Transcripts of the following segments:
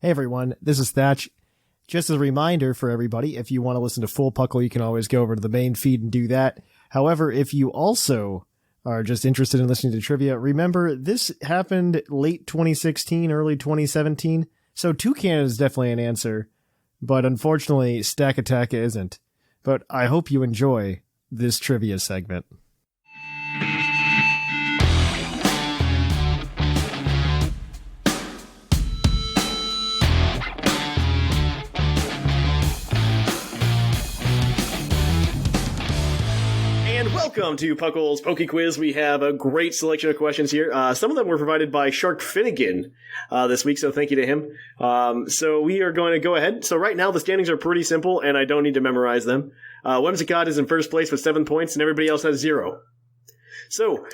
Hey everyone, this is Thatch. Just as a reminder for everybody, if you want to listen to full PuCL, you can always go over to the main feed and do that. However, if you also are just interested in listening to trivia, remember this happened late 2016, early 2017. So Toucan is definitely an answer, but unfortunately Stack Attack isn't. But I hope you enjoy this trivia segment. Welcome to PuCL's PokeQuiz. We have a great selection of questions here. Some of them were provided by Shark Finnegan this week, so thank you to him. So we are going to go ahead. So right now the standings are pretty simple, and I don't need to memorize them. Whimsicott is in first place with 7 points, and everybody else has 0. So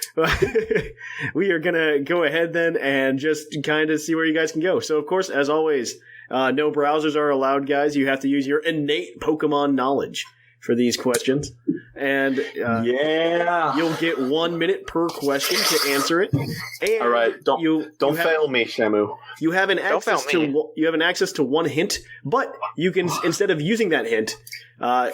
we are going to go ahead then and just kind of see where you guys can go. So, of course, as always, no browsers are allowed, guys. You have to use your innate Pokemon knowledge for these questions. And you'll get 1 minute per question to answer it. And all right, don't fail me, Shamu. You have an access to one hint, but you can instead of using that hint,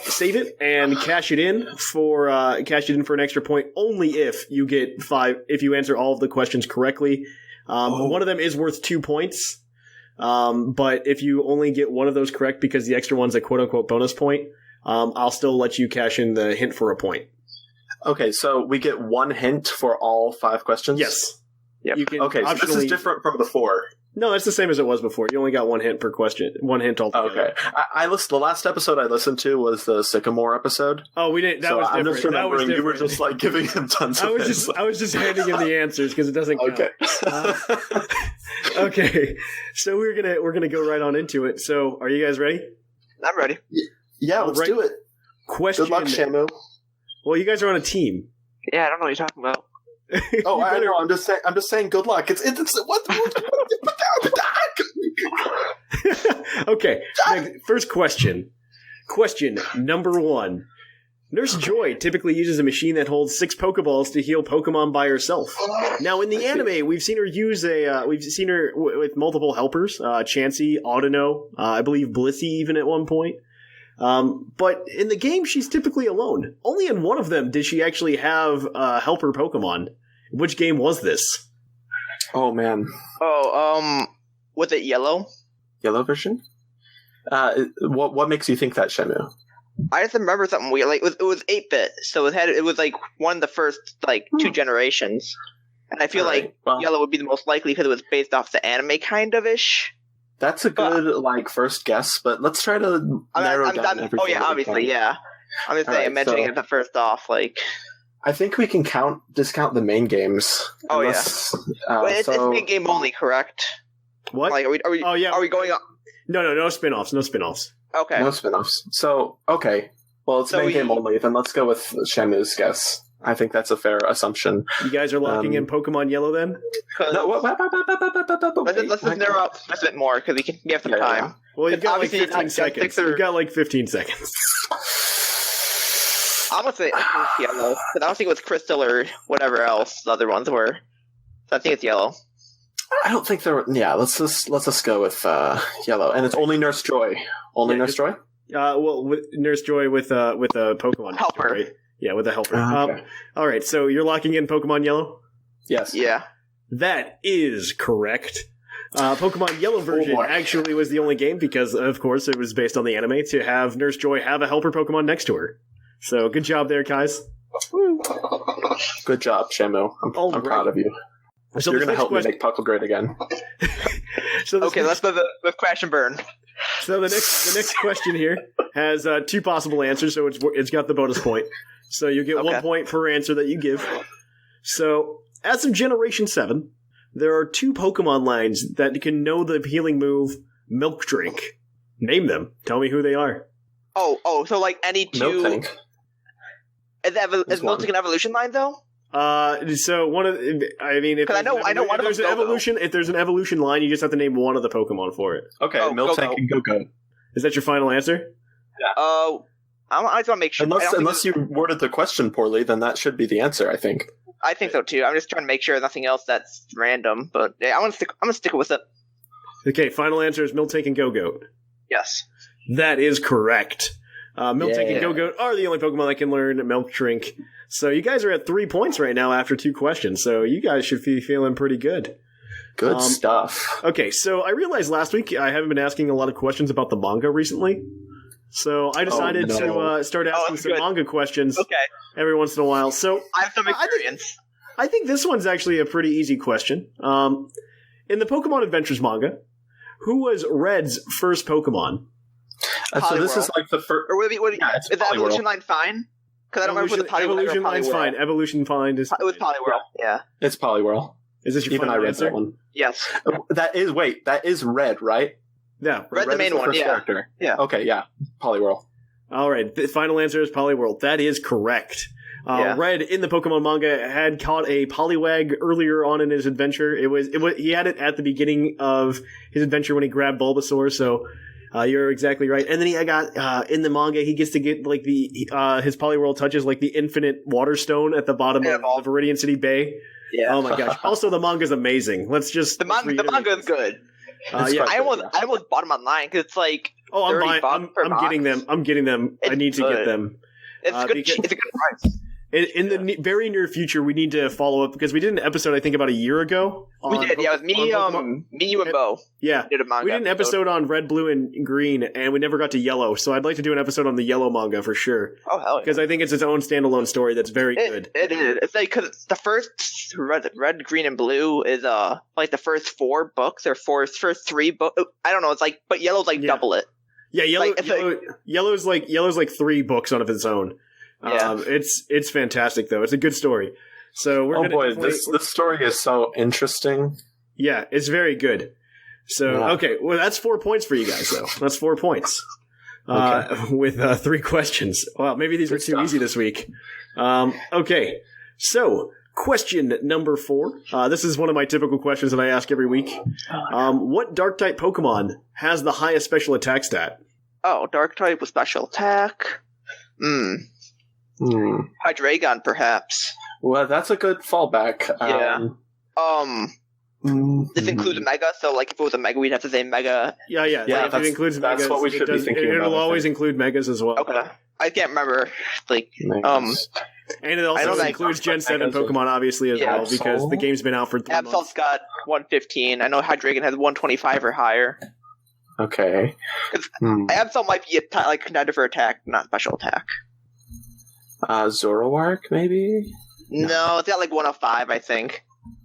save it and cash it in for an extra point only if you get 5 if you answer all of the questions correctly. One of them is worth 2 points. But if you only get one of those correct because the extra one's a quote unquote bonus point, I'll still let you cash in the hint for a point. Okay, so we get 1 hint for all 5 questions? Yes. Yep. Okay, so this is different from before. No, it's the same as it was before. You only got 1 hint per question. 1 hint altogether. Okay. The last episode I listened to was the Sycamore episode. Oh, we didn't. That was different. I'm just remembering you were just like giving him tons of hints. I was just handing him the answers because it doesn't count. Okay. Okay. So we're gonna go right on into it. So are you guys ready? I'm ready. Yeah, let's do it. Question. Good luck, Shamu. Well, you guys are on a team. Yeah, I don't know what you're talking about. I know. I'm just saying. Good luck. It's what? Okay. First question. Question number 1. Nurse Joy typically uses a machine that holds 6 Pokeballs to heal Pokemon by herself. Now, in the anime, we've seen her use we've seen her with multiple helpers. Chansey, Audino, I believe Blissey even at one point. But in the game, she's typically alone. Only in one of them did she actually have a helper Pokemon. Which game was this? Oh, man. Was it yellow? Yellow version? What makes you think that, Shamu? I just remember something weird. Like it was 8-bit, so it was like one of the first 2 generations. And I feel yellow would be the most likely because it was based off the anime kind of ish. That's a good first guess, but let's try to narrow down everything. Oh yeah, obviously, yeah. I'm just saying, mentioning it the first off, I think we can discount the main games. It's main game only, correct? What? Are we going on? No spin-offs. No spin-offs. Okay. No spin-offs. So, okay. Well, it's main game only, then let's go with Shamu's guess. I think that's a fair assumption. You guys are locking in Pokemon Yellow then? No, let's just narrow up a bit more because we have some time. Yeah. Well, you've got 15 seconds. You've got 15 seconds. I'm going to say it's yellow, because I don't think it was Crystal or whatever else the other ones were. So I think it's yellow. I don't think there were... Yeah, let's just go with yellow. And it's only Nurse Joy. Nurse Joy? Nurse Joy with a Pokemon helper. Right? Yeah, with a helper. Okay. All right, so you're locking in Pokemon Yellow? Yes. Yeah. That is correct. Pokemon Yellow version actually was the only game because, of course, it was based on the anime to have Nurse Joy have a helper Pokemon next to her. So good job there, guys. Good job, Shamu. I'm proud of you. So you're going to help me make PuCL great again. Let's do the crash and burn. So the next question here has 2 possible answers, so it's got the bonus point. So you get 1 point per answer that you give. So as of Generation 7, there are 2 Pokemon lines that can know the healing move Milk Drink. Name them. Tell me who they are. So any 2... Milk Drink. Is Milk Drink an evolution line, though? So one of, I mean, if I know one of them. If there's an evolution line, you just have to name one of the Pokemon for it. Okay, Miltank and Go-Go. Is that your final answer? Yeah. I just want to make sure. Unless you worded the question poorly, then that should be the answer, I think. I think so too. I'm just trying to make sure nothing else that's random. But yeah, I'm gonna stick with it. Okay, final answer is Miltank and Go-Goat. Yes. That is correct. Miltank and Go-Goat are the only Pokemon that can learn Milk Drink. So you guys are at 3 points right now after 2 questions. So you guys should be feeling pretty good. Good stuff. Okay, so I realized last week I haven't been asking a lot of questions about the manga recently. So I decided to start asking some manga questions every once in a while. So I have some experience. I think this one's actually a pretty easy question. In the Pokemon Adventures manga, who was Red's first Pokemon? So this is like the first... Or is the evolution line fine? Because I don't remember the evolution line's fine. Evolution line is fine. It was Poliwhirl, yeah. It's Poliwhirl. Is this your Even I read that one. Yes. That is Red, right? Yeah. Red the main one, yeah. Character. Yeah. Okay, yeah. Poliwhirl. All right. The final answer is Poliwhirl. That is correct. Red in the Pokemon manga had caught a Poliwag earlier on in his adventure. He had it at the beginning of his adventure when he grabbed Bulbasaur. So you're exactly right. And then he got in the manga he gets to get like his Poliwhirl touches like the infinite water stone at the bottom of Viridian City Bay. Yeah. Oh my gosh. Also, the manga's amazing. The manga is good. I almost bought them online because it's like I'm getting them. I need to get them. It's a good price. In the very near future, we need to follow up because we did an episode, I think, about a year ago. We did, yeah. It was me, you, and Bo. Yeah. We did an episode on red, blue, and green, and we never got to yellow. So I'd like to do an episode on the yellow manga for sure. Oh, hell yeah. Because I think it's its own standalone story that's very good. It is. It's like, because the first red, green, and blue is like the first 4 books or first 3 books. I don't know. It's like, but yellow's like double it. Yeah, yellow's like 3 books on its own. Yeah. It's fantastic though. It's a good story. So we're this story is so interesting. Yeah, it's very good. So okay, well that's 4 points for you guys though. That's 4 points. With 3 questions. Well, maybe these were too easy this week. Okay. So, question number 4. This is one of my typical questions that I ask every week. What dark type Pokemon has the highest special attack stat? Oh, dark type with special attack. Hydreigon, perhaps. Well, that's a good fallback. This includes Mega, so like if it was a Mega, we'd have to say Mega. Yeah. Like, if it includes Megas, that's what we should be thinking about. It'll always include Megas as well. Okay. I can't remember. And it also includes Gen 7 Pokemon, obviously, as well, because the game's been out for 3 months. Absol's got 115. I know Hydreigon has 125 or higher. Okay. Absol might be a contender for attack, not special attack. Zoroark, maybe? No, it's got like 105, I think.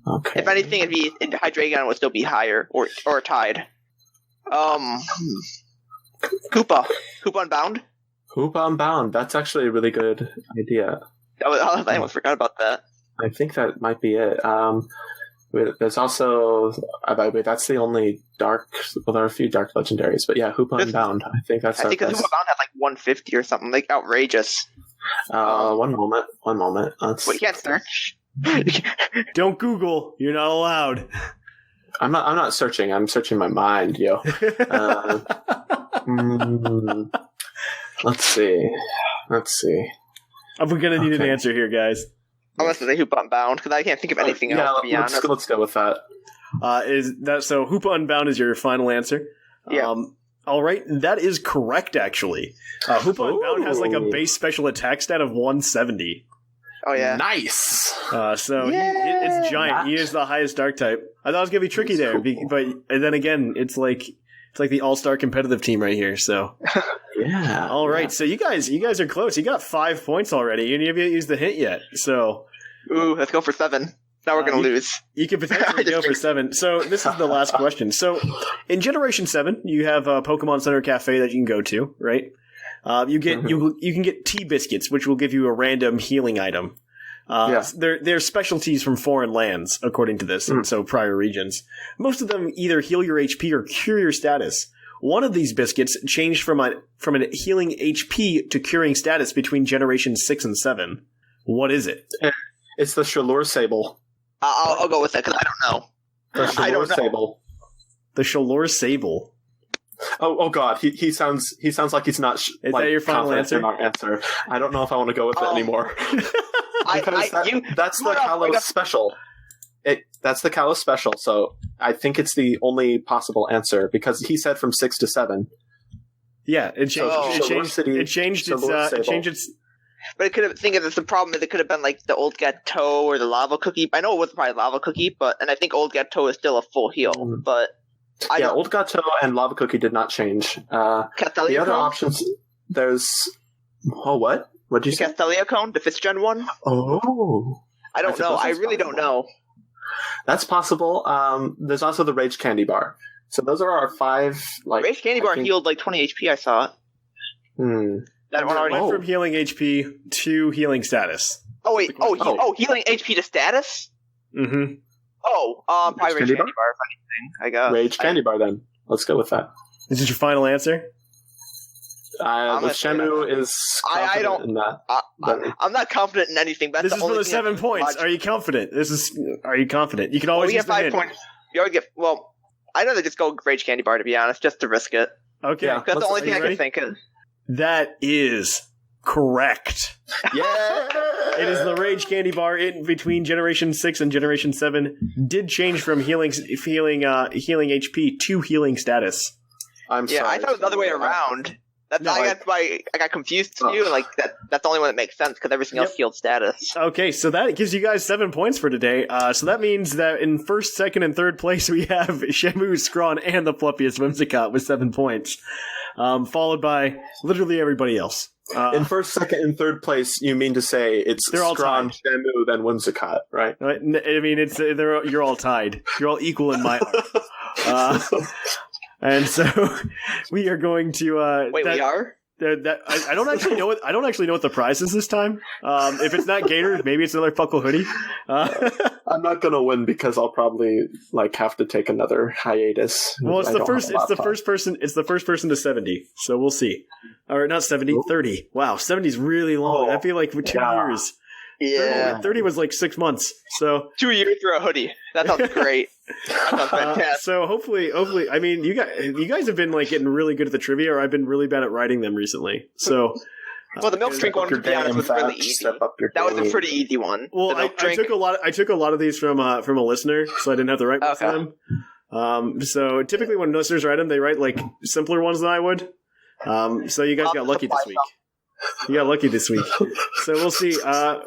Okay. If anything, Hydreigon would still be higher or tied. Koopa Unbound? Koopa Unbound. That's actually a really good idea. I almost forgot about that. I think that might be it. There's also... that's the only dark... Well, there are a few dark legendaries, but yeah, Koopa Unbound. I think that's... I think Koopa Unbound has like 150 or something, like outrageous. One moment. We can't search. Don't Google. You're not allowed. I'm not searching. I'm searching my mind, yo. Let's see. I'm gonna need an answer here, guys. I'm gonna say Hoopa Unbound because I can't think of anything else. To be honest, let's go with that. So Hoopa Unbound is your final answer? Yeah. All right, that is correct, actually. Hoopa Unbound has like a base special attack stat of 170. Oh, yeah. Nice! It's giant. He is the highest dark type. I thought it was going to be tricky there, but then again, it's like the all-star competitive team right here, so. Yeah. All right, so you guys are close. You got 5 points already. You haven't used the hint yet, so. Ooh, let's go for 7. Now we're going to lose. You could potentially go for 7. So this is the last question. So in Generation 7, you have a Pokemon Center Cafe that you can go to, right? You can get tea biscuits, which will give you a random healing item. They're specialties from foreign lands, according to this, and so prior regions. Most of them either heal your HP or cure your status. One of these biscuits changed from a healing HP to curing status between Generations 6 and 7. What is it? It's the Shalor Sable. I'll go with that because I don't know. The Shalor Sable. The Shalor Sable. Oh God! He sounds like he's not. Is that your final answer? I don't know if I want to go with it anymore. That's the Kalos special. That's the Kalos special, so I think it's the only possible answer, because he said from 6 to 7. Yeah, it changed its. But it could have. Think of this. The problem is it could have been like the old Gateau or the Lava Cookie. I know it wasn't probably Lava Cookie, and I think old Gateau is still a full heal. But old Gateau and Lava Cookie did not change. The other options, there's what? What did you say? Castelia Cone, if it's Gen 1. Oh, I don't know. I really don't know. That's possible. There's also the Rage Candy Bar. So those are our 5. Rage Candy Bar healed like 20 HP. I saw it. That one already went from healing HP to healing status. Oh wait! Healing HP to status. Mm-hmm. Probably Rage Candy Bar if anything. I guess Rage Candy Bar. Then let's go with that. Is this your final answer? Shamu is confident in that. I'm not confident in anything. But this is for the 7 points. Are you confident? Are you confident? You can always use the 5 points. You always get. Well, I'd rather just go with Rage Candy Bar, to be honest, just to risk it. Okay, that's the only thing I can think of. That is correct. Yeah, it is the Rage Candy Bar in between Generation 6 and Generation 7 did change from healing HP to healing status. I'm sorry. I thought it was the other way around. That's why I got confused to you. Like that's the only one that makes sense because everything else healed status. Okay, so that gives you guys 7 points for today. So that means that in first, second, and third place we have Shamu, Zcron, and the fluffiest Whimsicott with 7 points, followed by literally everybody else. In first, second, and third place, you mean to say it's Zcron, Shamu, then Whimsicott, right? I mean, you're all tied. You're all equal in my heart. And so we are going to. Wait, we are? I don't actually know what the prize is this time. If it's not Gator, maybe it's another Puckle hoodie. I'm not gonna win because I'll probably have to take another hiatus. Well, it's the first person to 70. So we'll see. Or not 70, 30. Wow, 70 is really long. I feel like for 2 years. Yeah, 30 was like 6 months. So 2 years for a hoodie. That sounds great. That sounds fantastic. So hopefully, I mean, you guys have been getting really good at the trivia, or I've been really bad at writing them recently. So, well, the milk drink one, to be honest, was really easy. That was a pretty easy one. Well, I took a lot of these from a listener, so I didn't have to write most of them. So typically when listeners write them, they write simpler ones than I would. So you guys got lucky this week. You got lucky this week. So we'll see.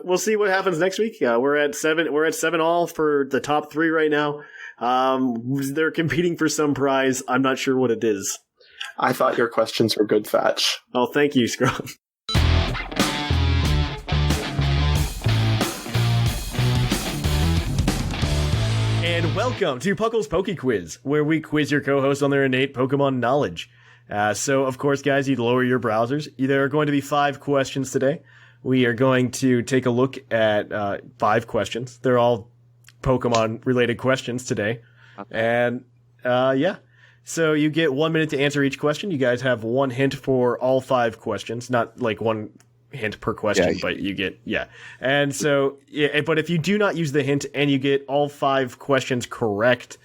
We'll see what happens next week. We're at 7. We're at 7 all for the top 3 right now. They're competing for some prize. I'm not sure what it is. I thought your questions were good, Thatch. Oh, thank you, Zcron. And welcome to Puckle's PokeQuiz, where we quiz your co-hosts on their innate Pokemon knowledge. So, of course, guys, you lower your browsers. There are going to be 5 questions today. We are going to take a look at 5 questions. They're all Pokemon-related questions today. Okay. And, so you get 1 minute to answer each question. You guys have 1 hint for all 5 questions. Not 1 hint per question, but you get, And so, but if you do not use the hint and you get all 5 questions correct,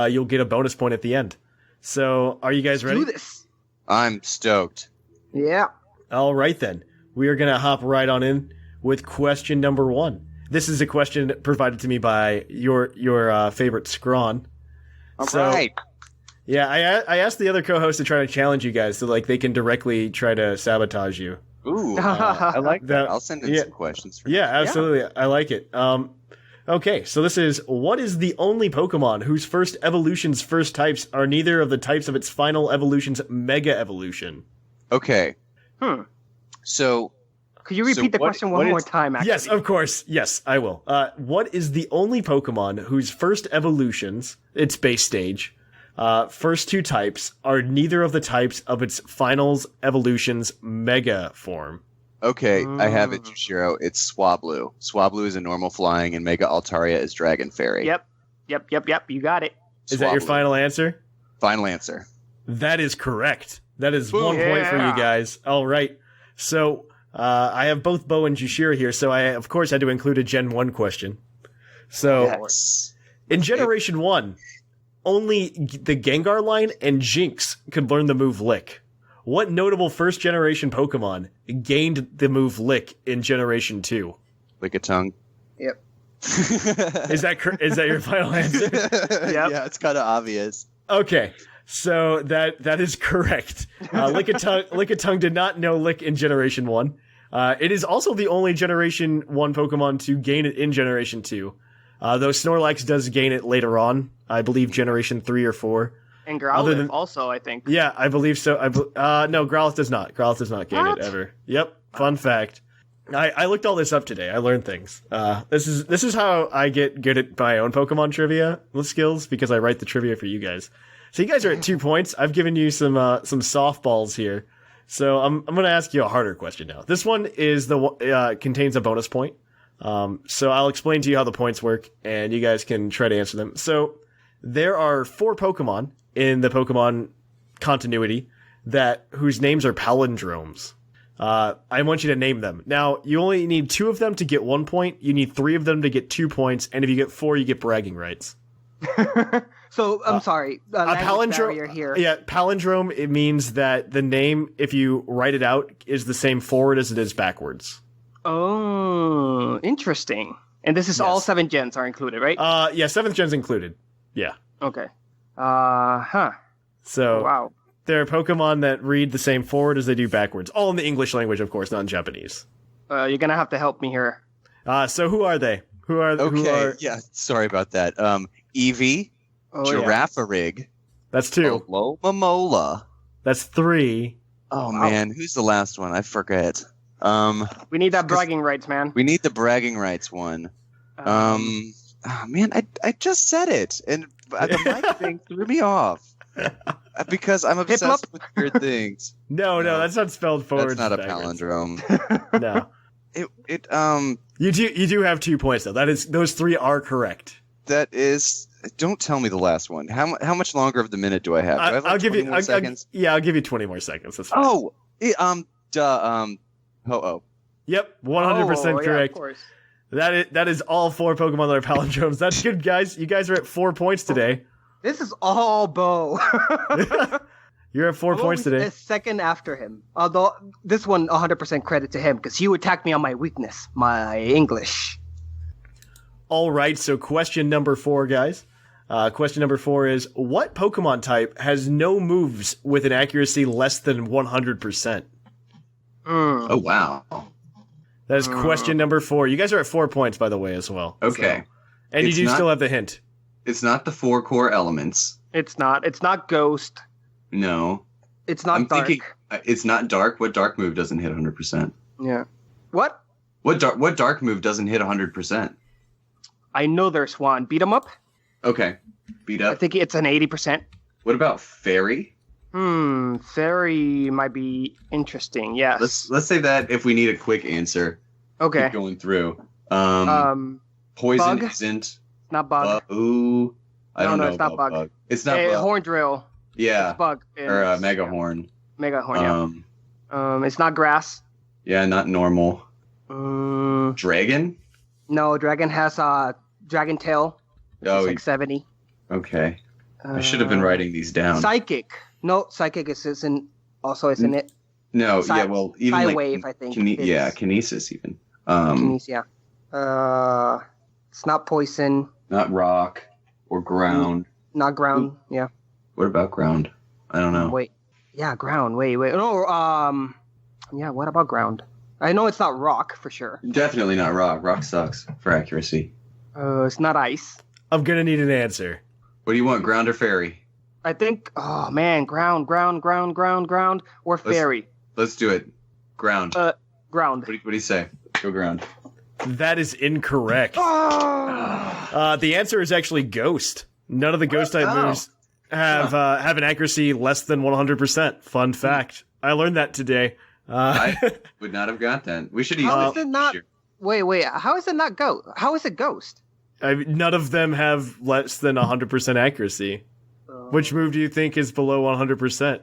you'll get a bonus point at the end. So, are you guys ready? Let's do this. I'm stoked. Yeah. All right, then. We are going to hop right on in with question number 1. This is a question provided to me by your favorite Zcron. All right. Yeah, I asked the other co-hosts to try to challenge you guys so they can directly try to sabotage you. Ooh, I like that. I'll send in some questions for you. Yeah, absolutely. Yeah. I like it. Okay, so this is, what is the only Pokemon whose first evolution's first types are neither of the types of its final evolution's Mega Evolution? Okay. So... Could you repeat the question one more time, actually? Yes, of course. Yes, I will. What is the only Pokemon whose first evolutions, its base stage, first 2 types, are neither of the types of its final evolution's Mega form? Okay, I have it, Jushiro. It's Swablu. Swablu is a normal flying, and Mega Altaria is Dragon Fairy. Yep. You got it. Is that your final answer? Final answer. That is correct. That is 1 point for you guys. All right. So, I have both Bo and Jushiro here, so I, of course, had to include a Gen 1 question. So, in Generation 1, only the Gengar line and Jinx could learn the move Lick. What notable first-generation Pokemon gained the move Lick in Generation 2? Lickitung. Yep. Is that your final answer? Yeah, it's kind of obvious. Okay, so that is correct. Lickitung did not know Lick in Generation 1. It is also the only Generation 1 Pokemon to gain it in Generation 2. Though Snorlax does gain it later on, I believe Generation 3 or 4. And Growlithe also, I think. Yeah, I believe so. No, Growlithe does not. Growlithe does not gain it ever. Yep, fun fact. I looked all this up today. I learned things. This is how I get good at my own Pokemon trivia skills, because I write the trivia for you guys. So you guys are at 2 points. I've given you some softballs here. So I'm going to ask you a harder question now. This one is contains a bonus point. So I'll explain to you how the points work, and you guys can try to answer them. So there are 4 Pokemon in the Pokemon continuity whose names are palindromes. I want you to name them. Now, you only need 2 of them to get 1 point. You need 3 of them to get 2 points, and if you get 4, you get bragging rights. So I'm sorry. A palindrome here. Yeah, palindrome. It means that the name, if you write it out, is the same forward as it is backwards. Oh, interesting. And this is all 7 gens are included, right? Yeah, 7th gen's included. Yeah. Okay. So wow. There are Pokemon that read the same forward as they do backwards. All in the English language, of course, not in Japanese. You're gonna have to help me here. So who are they? Yeah, sorry about that. Eevee, Girafarig. That's 2. Momola. That's 3. Oh, wow. Man, who's the last one? I forget. We need that bragging rights, man. We need the bragging rights one. Man, I just said it, and the mic thing threw me off. Because I'm obsessed with weird things. No, that's not spelled forward. That's not a palindrome. No. You do have 2 points though. Those 3 are correct. That is. Don't tell me the last one. How much longer of the minute do I have? Do I have I'll give you more seconds. I'll give you 20 more seconds. That's fine. Ho-Oh. Yep, 100% correct. Yeah, of course. That is all 4 Pokemon that are palindromes. That's good, guys. You guys are at 4 points today. This is all Bo. You're at 4 points today. A second after him. Although this one, 100% credit to him, because you attacked me on my weakness, my English. All right, so question number 4, guys. Question number 4 is, what Pokemon type has no moves with an accuracy less than 100%? Oh, wow. That is question number 4. You guys are at 4 points, by the way, as well. Okay. So. And you do still have the hint. It's not the 4 core elements. It's not Ghost. No. It's not Dark. Thinking, it's not Dark. What Dark move doesn't hit 100%? Yeah. What? What Dark move doesn't hit 100%? I know there's one. Beat 'em up? Okay. Beat up. I think it's an 80%. What about Fairy? Fairy might be interesting. Yes. Let's say that if we need a quick answer. Okay. Keep going through. Poison Bug? isn't. Not Bug. Ooh. I don't know. It's not Bug. It's not Bug. Horn Drill. Yeah. It's Bug. Or Mega Horn. Mega Horn, yeah. It's not Grass. Yeah, not normal. Dragon? No, Dragon has Dragon Tail. It's like 70. Okay. I should have been writing these down. Psychic. No, Psychic isn't it? No, even Psywave, I think. Kinesis even. Kinesis, yeah. It's not Poison. Not Rock or Ground. Not Ground, yeah. What about Ground? I don't know. Wait. Yeah, Ground. Wait. No, yeah, what about Ground? I know it's not Rock for sure. Definitely not Rock. Rock sucks for accuracy. It's not Ice. I'm gonna need an answer. What do you want, Ground or Fairy? I think, Ground, or Fairy. Let's do it. Ground. Ground. What do you say? Go Ground. That is incorrect. The answer is actually Ghost. None of the Ghost type moves have an accuracy less than 100%. Fun fact. I learned that today. I would not have got that. We should use How is it not? Wait. How is it not Ghost? How is it Ghost? None of them have less than 100% accuracy. Which move do you think is below 100%?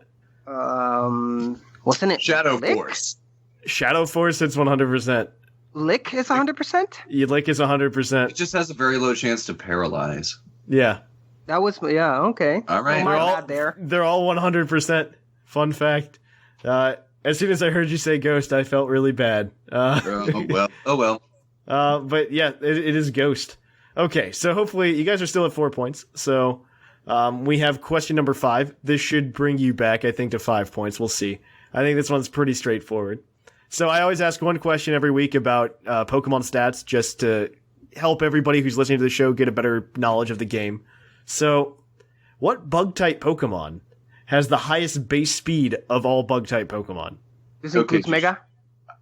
Wasn't it Shadow Lick? Force? Shadow Force, it's 100%. Lick is 100%? Lick is 100%. It just has a very low chance to paralyze. Yeah. That was, okay. All right. They're all 100%. Fun fact. As soon as I heard you say Ghost, I felt really bad. Oh well. But yeah, it is Ghost. Okay, so hopefully you guys are still at 4 points. So we have question number 5. This should bring you back, I think, to 5 points. We'll see. I think this one's pretty straightforward. So I always ask one question every week about Pokemon stats just to help everybody who's listening to the show get a better knowledge of the game. So what Bug-type Pokemon has the highest base speed of all Bug-type Pokemon? This includes Mega?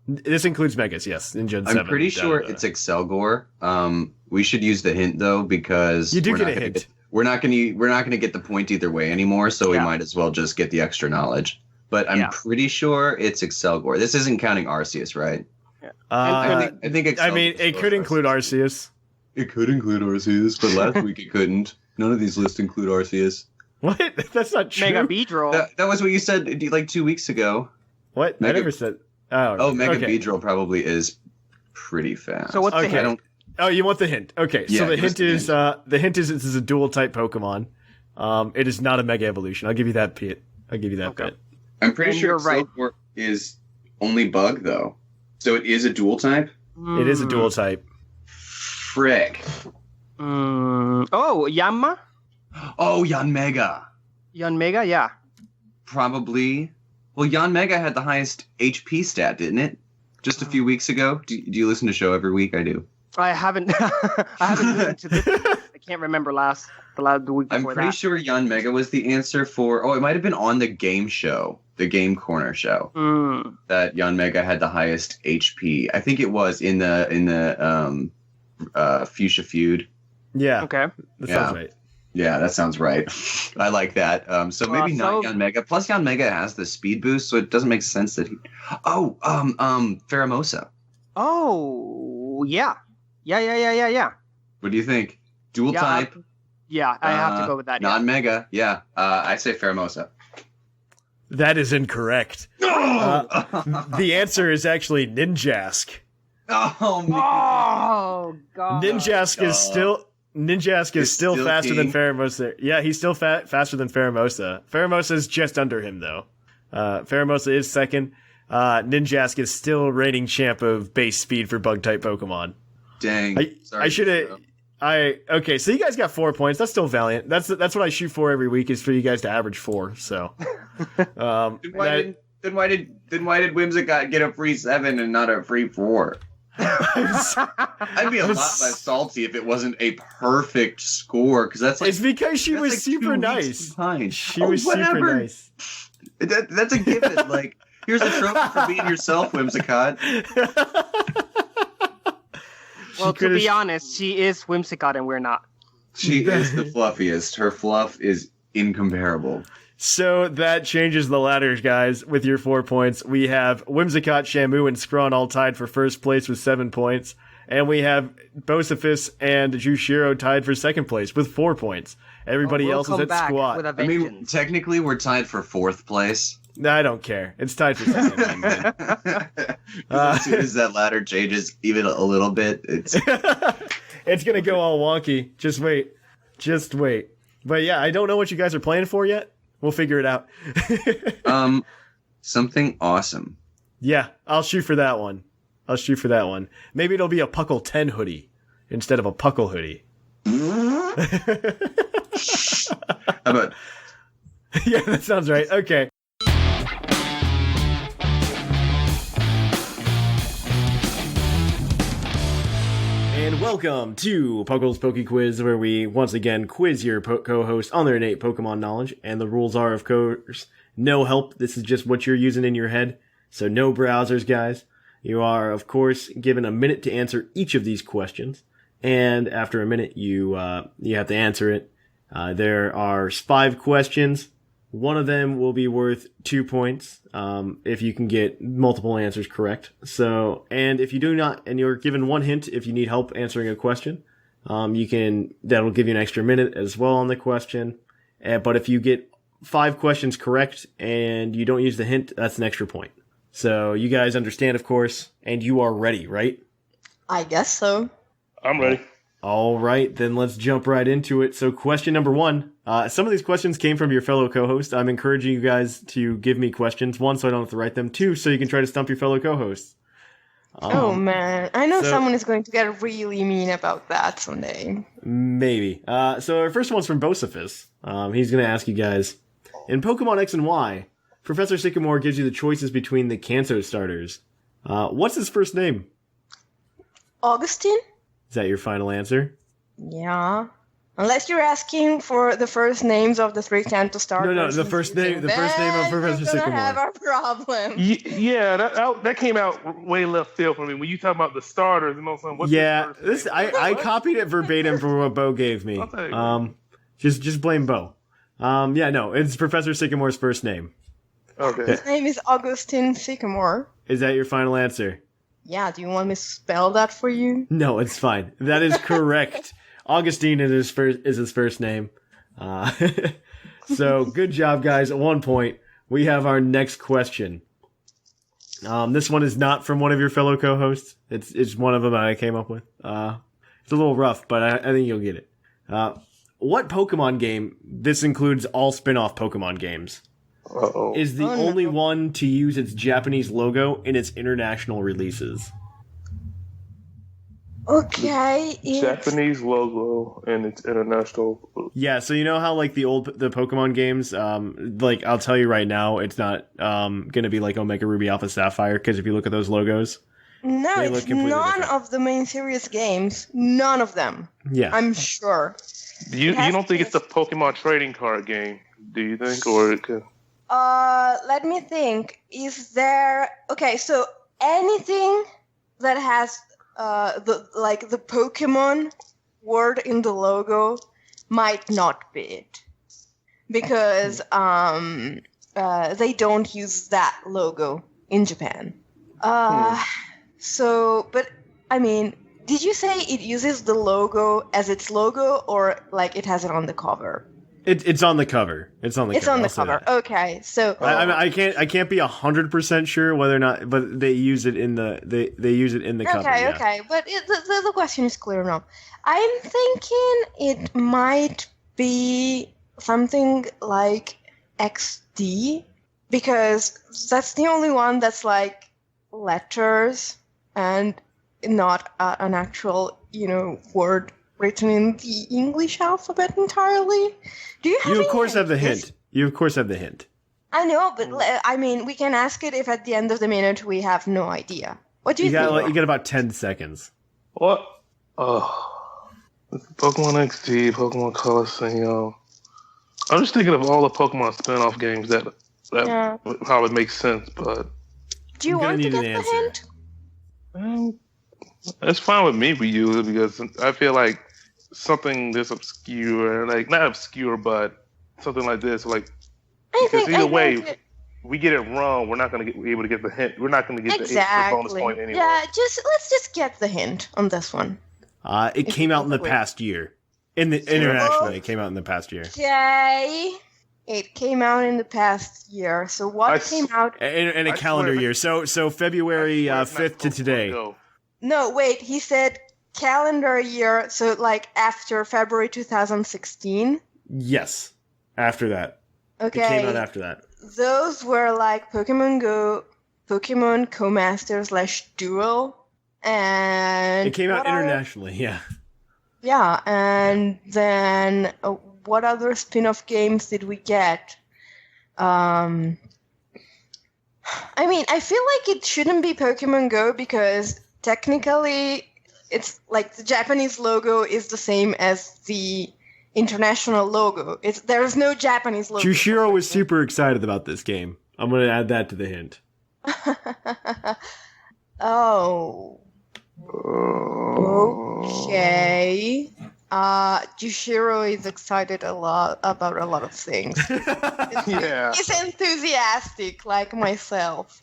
This includes Megas, yes, in Gen 7. I'm pretty sure it's Excelgor. We should use the hint, though, because you do get a hint. We're not gonna get the point either way anymore, so we might as well just get the extra knowledge. But I'm pretty sure it's Excelgor. This isn't counting Arceus, right? Yeah. I think Excelgor. I mean, it could include Arceus. It could include Arceus, but last week it couldn't. None of these lists include Arceus. What? That's not true. Mega Beedrill. That was what you said like 2 weeks ago. What? I never said. Oh, Mega Beedrill probably is pretty fast. So what's the hint? Oh, you want the hint? Okay, so the hint is this is a dual type Pokemon. It is not a Mega Evolution. I'll give you that bit. bit. I'm pretty sure Excelgor is only Bug though, so it is a dual type. It is a dual type. Frick. Oh, Yanma? Oh, Yanmega. Yanmega, yeah. Probably. Well, Yanmega had the highest HP stat, didn't it? Just a few weeks ago. Do you listen to the show every week? I do. I haven't. I haven't listened to this. I can't remember the week before I'm pretty sure Yanmega was the answer for. Oh, it might have been on the game show, the Game Corner show, that Yanmega had the highest HP. I think it was in the Fuchsia Feud. Yeah. Okay. That sounds right. Yeah, that sounds right. I like that. So maybe not Yanmega. Plus, Yanmega has the speed boost, so it doesn't make sense that he. Oh, Pheromosa. Oh, yeah. Yeah. What do you think? Dual type? Yeah, I have to go with that. Non-Mega. Yeah, I say Pheromosa. That is incorrect. The answer is actually Ninjask. Oh, man. Oh, God. Ninjask is still faster than Pheromosa. Yeah, he's still faster than Pheromosa. Pheromosa is just under him, though. Pheromosa is second. Ninjask is still reigning champ of base speed for Bug-type Pokemon. Dang. I should have... Okay, so you guys got 4 points. That's still valiant. That's what I shoot for every week, is for you guys to average 4, so... Then why did Whimsicott get a free 7 and not a free 4? I'd be a lot less salty if it wasn't a perfect score, because that's like, it's because she was like super nice. She was super nice. That's a given. Like, here's a trophy for being yourself, Whimsicott. Well, to be honest, she is Whimsicott and we're not. She is the fluffiest. Her fluff is incomparable. So that changes the ladders, guys, with your 4 points. We have Whimsicott, Shamu, and Zcron all tied for first place with 7 points. And we have Bocefus and Jushiro tied for second place with 4 points. Everybody else is at squat. I mean, technically, we're tied for fourth place. No, I don't care. It's tied for second. As soon as that ladder changes even a little bit, it's going to go all wonky. Just wait. But yeah, I don't know what you guys are playing for yet. We'll figure it out. Something awesome. Yeah, I'll shoot for that one. Maybe it'll be a Puckle 10 hoodie instead of a Puckle hoodie. How about? Yeah, that sounds right. Okay. And welcome to Puckle's PokeQuiz, where we once again quiz your co-host on their innate Pokemon knowledge. And the rules are, of course, no help. This is just what you're using in your head. So no browsers, guys. You are, of course, given a minute to answer each of these questions. And after a minute, you have to answer it. There are 5 questions. One of them will be worth 2 points, if you can get multiple answers correct. So, and if you do not, and you're given 1 hint if you need help answering a question, that'll give you an extra minute as well on the question. But if you get 5 questions correct and you don't use the hint, that's an extra point. So you guys understand, of course, and you are ready, right? I guess so. I'm ready. All right, then let's jump right into it. So question number 1. Some of these questions came from your fellow co-host. I'm encouraging you guys to give me questions. 1, so I don't have to write them. 2, so you can try to stump your fellow co-hosts. Oh man, I know someone is going to get really mean about that someday. Maybe. So our first one's from Bocefus. He's going to ask you guys, in Pokemon X and Y, Professor Sycamore gives you the choices between the Kanto starters. What's his first name? Augustine? Is that your final answer? Yeah. Unless you're asking for the first names of the 3 Kanto starters. No, the first name of Professor Sycamore. We're gonna have our problem. Yeah, that came out way left field for me. When you talk about the starters, what's this I copied it verbatim from what Bo gave me. Just blame Bo. It's Professor Sycamore's first name. Okay. His name is Augustine Sycamore. Is that your final answer? Yeah, do you want me to spell that for you? No, it's fine. That is correct. Augustine is his first name. So good job, guys. At 1 point, we have our next question. This one is not from one of your fellow co-hosts. It's one of them I came up with. It's a little rough, but I think you'll get it. What Pokemon game, this includes all spin-off Pokemon games, is the only one to use its Japanese logo in its international releases? Okay. Japanese logo and its international. Yeah, so you know how like the Pokemon games, like I'll tell you right now, it's not gonna be like Omega Ruby Alpha Sapphire, because if you look at those logos, no, it's none of the main series games. None of them. Yeah, I'm sure. You don't think it's the Pokemon trading card game? Do you think, or it could? Let me think. Is there so anything that has the Pokemon word in the logo might not be it, because they don't use that logo in Japan. So, but I mean, did you say it uses the logo as its logo, or like it has it on the cover? It's on the cover. It's on the cover. Okay, so I can't be 100% sure whether or not, but they use it in the they use it in the cover. Okay, but the question is clear now. I'm thinking it might be something like XD, because that's the only one that's like letters and not an actual word written in the English alphabet entirely. Do you have? You of course have the hint. You of course have the hint. I know, but I mean, we can ask it if at the end of the minute we have no idea. What do you think? You got about 10 seconds. What? Pokemon XD, Pokemon Coliseum. I'm just thinking of all the Pokemon spin-off games that how it makes sense, but. Do you want to get the hint? It's fine with me for you, because I feel like something this obscure, like not obscure, but something like this, like because either way, we get it wrong, we're not going to be able to get the hint. We're not going to get the bonus point anyway. Yeah, let's just get the hint on this one. It came out in the past year. Internationally, it came out in the past year. Okay. It came out in the past year. So what came out in a calendar year? So February 5th to today. No, wait. He said calendar year. So like after February 2016. Yes, after that. Okay. It came out after that. Those were like Pokemon Go, Pokemon Co-Master / Duel, and it came out internationally. Yeah. Yeah, and then what other spin-off games did we get? I mean, I feel like it shouldn't be Pokemon Go, because technically it's like the Japanese logo is the same as the international logo. There's no Japanese logo. Jushiro was super excited about this game. I'm going to add that to the hint. Oh. Okay. Jushiro is excited about a lot of things. Yeah. He's enthusiastic like myself.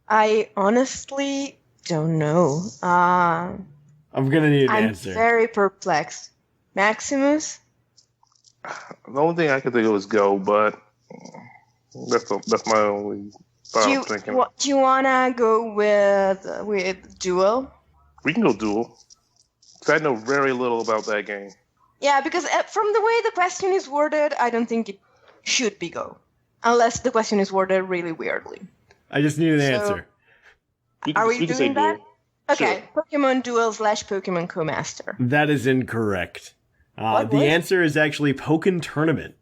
I honestly don't know. I'm gonna need an answer. I'm very perplexed. Maximus? The only thing I could think of is Go, but that's my only thought I'm thinking. Do you wanna go with Duel? We can go Duel. I know very little about that game. Yeah, because from the way the question is worded, I don't think it should be Go. Unless the question is worded really weirdly. I just need an answer. Are we doing that? Okay, Sure. Pokemon Duel / Pokemon Co-Master. That is incorrect. What? The answer is actually Pokken Tournament.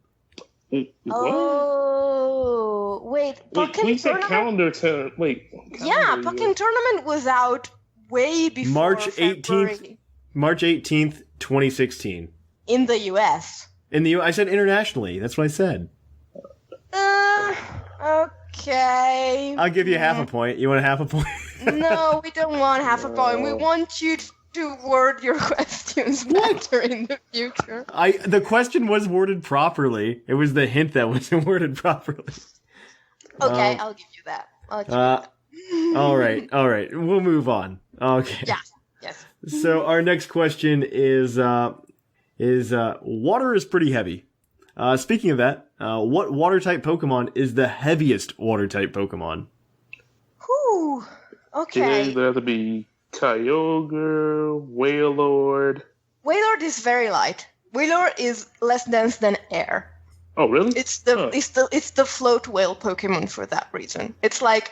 What? Oh, wait, Pokken we said Tournament? calendar turn. Wait. Yeah, Pokken Tournament was out way before March February 18th, 2016. in the US. I said internationally. That's what I said. Okay. I'll give you half a point. You want a half a point? No, we don't want half a point. We want you to word your questions better in the future. The question was worded properly. It was the hint that wasn't worded properly. Okay, I'll give you that. All right. We'll move on. Okay. Yeah. Yes. So our next question is water is pretty heavy. Speaking of that, what water type Pokemon is the heaviest water type Pokemon? Whew. Okay. It'd either be Kyogre, Wailord. Wailord is very light. Wailord is less dense than air. Oh, really? It's the float whale Pokemon for that reason. It's like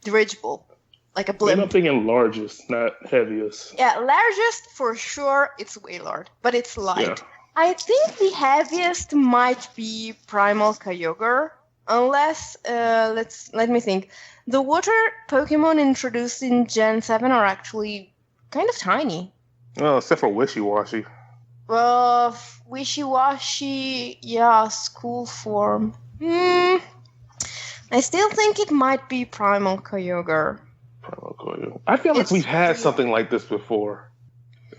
dirigible, like a blimp. I'm thinking largest, not heaviest. Yeah, largest for sure. It's Wailord, but it's light. Yeah. I think the heaviest might be Primal Kyogre, unless let me think. The water Pokemon introduced in Gen 7 are actually kind of tiny. Well, except for Wishy-Washy. Well, Wishy-Washy, yeah, school form. I still think it might be Primal Kyogre. I feel like we've had something like this before.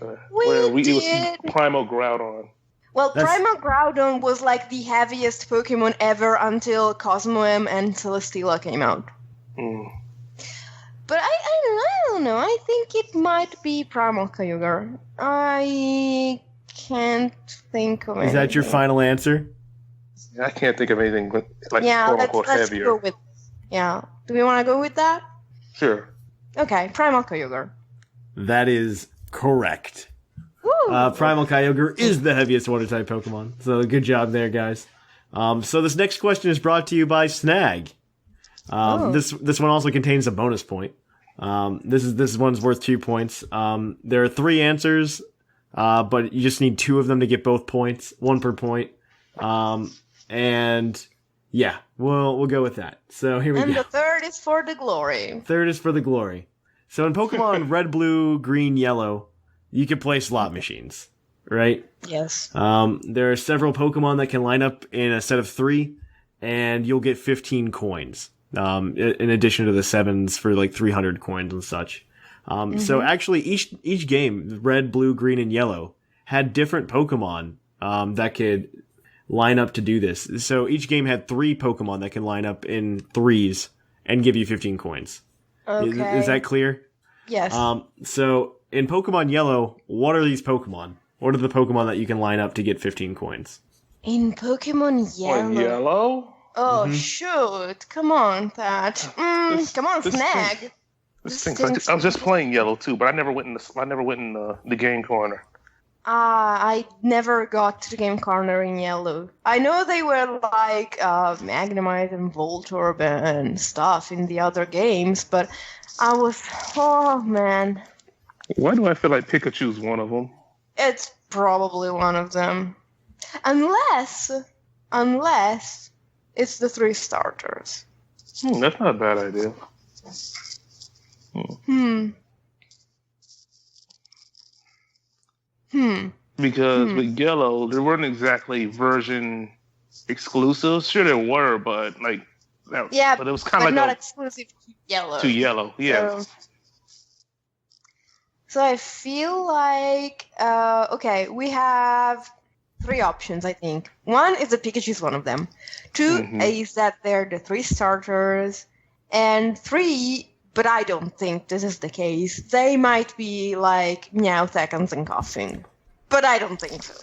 We It did. was Primal Groudon. Well, Primal Groudon was like the heaviest Pokemon ever until Cosmoem and Celesteela came out. But I don't know. I think it might be Primal Kyogre. I can't think of anything. Is that your final answer? I can't think of anything like yeah, quote unquote let's heavier. go with. Yeah. Do we want to go with that? Sure. Okay, Primal Kyogre. That is correct. Primal Kyogre is the heaviest water type Pokemon. So good job there, guys. So this next question is brought to you by Snag. This one also contains a bonus point. This one's worth 2 points. There are 3 answers, but you just need 2 of them to get both points, 1 per point. And yeah, we'll go with that. So here we go. And the third is for the glory. Third is for the glory. So in Pokemon Red, Blue, Green, Yellow, you can play slot machines, right? Yes. There are several Pokemon that can line up in a set of 3, and you'll get 15 coins. In addition to the 7s for like 300 coins and such. So actually each game, Red, Blue, Green, and Yellow, had different Pokemon that could line up to do this. So each game had 3 Pokemon that can line up in 3s and give you 15 coins. Okay. Is that clear? Yes. So in Pokemon Yellow, what are these Pokemon? What are the Pokemon that you can line up to get 15 coins? In Pokemon Yellow. On Yellow? Oh, shoot. Come on, Thatch. Come on, Snag. I was just playing Yellow too, but I never went in the game corner. I never got to the game corner in Yellow. I know they were like Magnemite and Voltorb and stuff in the other games, but oh man. Why do I feel like Pikachu's one of them? It's probably one of them. Unless it's the 3 starters. That's not a bad idea. Because with Yellow, there weren't exactly version exclusives. Sure, there were, but but it was kind of like not exclusive to Yellow. To Yellow, yeah. So I feel like okay, we have 3 options, I think. 1 is that Pikachu's one of them. 2 is that they're the 3 starters. And 3, but I don't think this is the case, they might be like Meowth, Ekans, and Coughing. But I don't think so.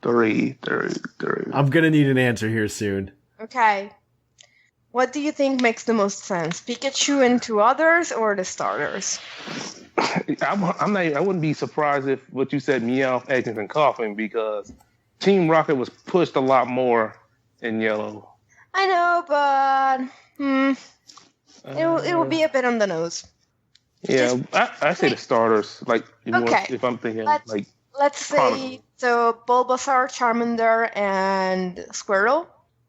3. I'm gonna need an answer here soon. Okay. What do you think makes the most sense? Pikachu and 2 others, or the starters? I wouldn't be surprised if what you said, Meowth, Ekans, and Coughing, because Team Rocket was pushed a lot more in Yellow. I know, but it will be a bit on the nose. Yeah, I say the starters. Like, if I'm thinking, let's say so: Bulbasaur, Charmander, and Squirtle.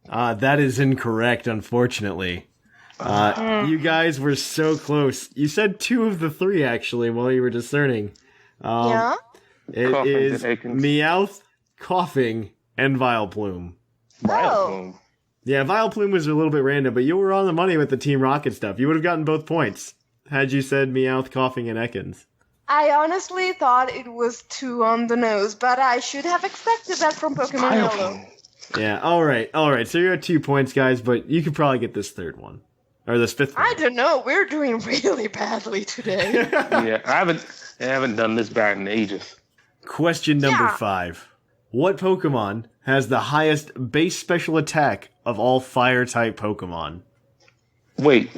That is incorrect, unfortunately. You guys were so close. You said 2 of the 3 actually while you were discerning. Yeah. It is Meowth, Coughing, and Vileplume. Vileplume. Yeah, Vileplume was a little bit random, but you were on the money with the Team Rocket stuff. You would have gotten both points had you said Meowth, Coughing, and Ekans. I honestly thought it was 2 on the nose, but I should have expected that from Pokemon Yellow. Yeah, all right. So you're at 2 points, guys, but you could probably get this 3rd one. Or this 5th one. I don't know. We're doing really badly today. Yeah, I haven't done this bad in ages. Question number 5. What Pokemon has the highest base special attack of all Fire-type Pokemon? Wait.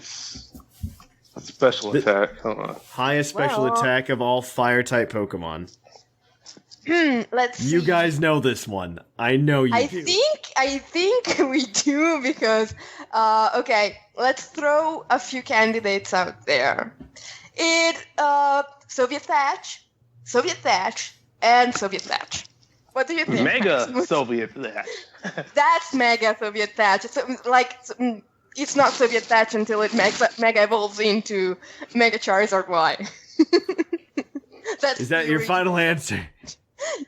Special attack. Hold on. Highest special attack of all Fire-type Pokemon. Let's see. You guys know this one. I know you do. I think we do because, okay, let's throw a few candidates out there. Soviet Thatch, and Soviet Thatch. What do you think? Mega Soviet Thatch. That's Mega Soviet Thatch. It's not Soviet Thatch until it mega evolves into Mega Charizard Y. Is that your final answer?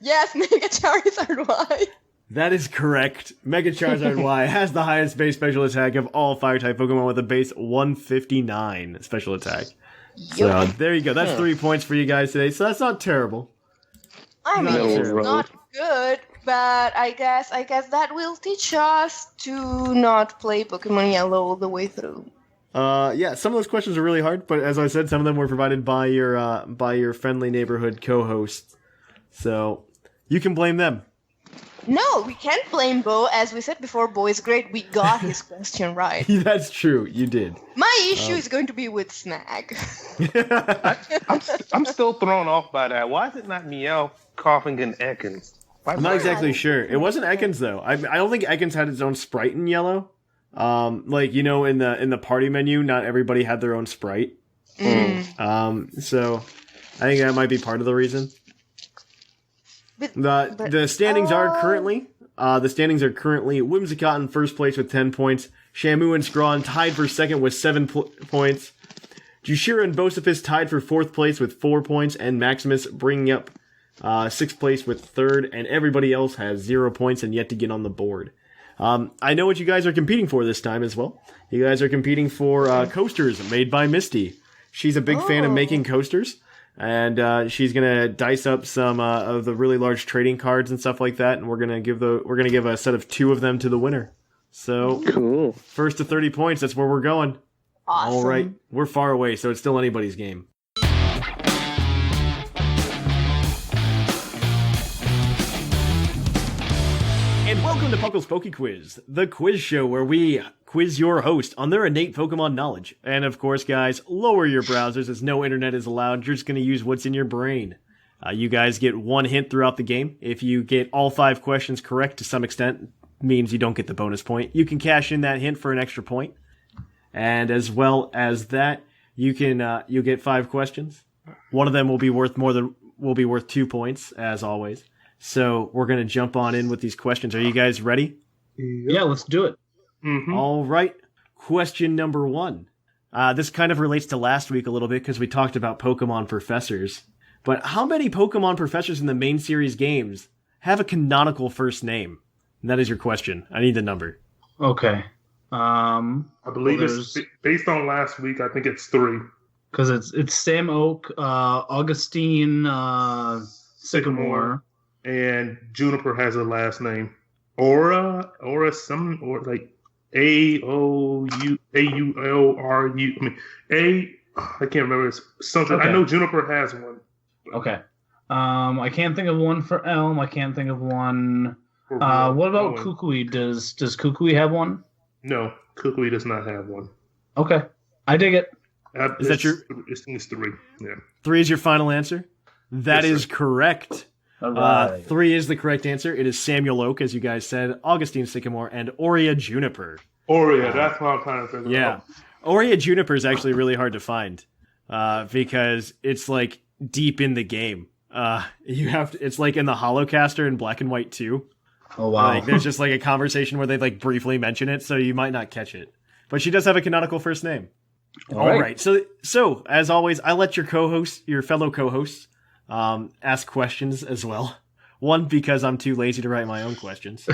Yes, Mega Charizard Y. That is correct. Mega Charizard Y has the highest base special attack of all Fire-type Pokemon with a base 159 special attack. So there you go. That's 3 points for you guys today. So that's not terrible. I mean, it's not good, but I guess that will teach us to not play Pokemon Yellow all the way through. Yeah, some of those questions are really hard, but as I said, some of them were provided by your friendly neighborhood co-hosts. So you can blame them. No, we can't blame Bo. As we said before, Bo is great. We got his question right. That's true. You did. My issue is going to be with Snag. I'm still thrown off by that. Why is it not Meow, Coughing, and Ekans? I'm not exactly sure. It wasn't Ekans though. I don't think Ekans had its own sprite in Yellow. In the party menu, not everybody had their own sprite. So I think that might be part of the reason. The standings are currently Whimsicott in first place with 10 points. Shamu and Zcron tied for second with 7 points. Jushiro and Bocefus tied for 4th place with 4 points, and Maximus bringing up 6th place with 3rd, and everybody else has 0 points and yet to get on the board. I know what you guys are competing for this time as well. You guys are competing for coasters made by Misty. She's a big fan of making coasters. And she's gonna dice up some of the really large trading cards and stuff like that, and we're gonna give a set of 2 of them to the winner. So cool. First to 30 points, that's where we're going. Awesome. All right, we're far away, so it's still anybody's game. And welcome to PuCL's PokeQuiz, the quiz show where we quiz your host on their innate Pokemon knowledge. And of course, guys, lower your browsers as no internet is allowed. You're just going to use what's in your brain. You guys get 1 hint throughout the game. If you get all 5 questions correct to some extent, means you don't get the bonus point. You can cash in that hint for an extra point. And as well as that, you'll get 5 questions. One of them will be worth 2 points, as always. So we're going to jump on in with these questions. Are you guys ready? Yeah, let's do it. Mm-hmm. All right. Question number 1. This kind of relates to last week a little bit because we talked about Pokemon professors. But how many Pokemon professors in the main series games have a canonical first name? And that is your question. I need the number. Okay. I believe it's based on last week. I think it's 3. Because it's Sam Oak, Augustine, Sycamore. And Juniper has a last name. Aura, like A-O-U-A-U-L-R-U. I can't remember. It's something. Okay. I know Juniper has one. Okay. I can't think of one for Elm. I can't think of one. What about Kukui? Does Kukui have one? No, Kukui does not have one. Okay. I dig it. Is that your... It's 3. Yeah. 3 is your final answer? That is correct. Right. 3 is the correct answer. It is Samuel Oak, as you guys said, Augustine Sycamore, and Aurea Juniper. Aurea, that's what I'm trying to figure Yeah. Aurea Juniper is actually really hard to find because it's like deep in the game. It's like in the Holocaster in Black and White 2. Oh, wow. Like, there's just like a conversation where they like briefly mention it, so you might not catch it. But she does have a canonical first name. All right. So as always, I let your fellow co-hosts, ask questions as well. One, because I'm too lazy to write my own questions,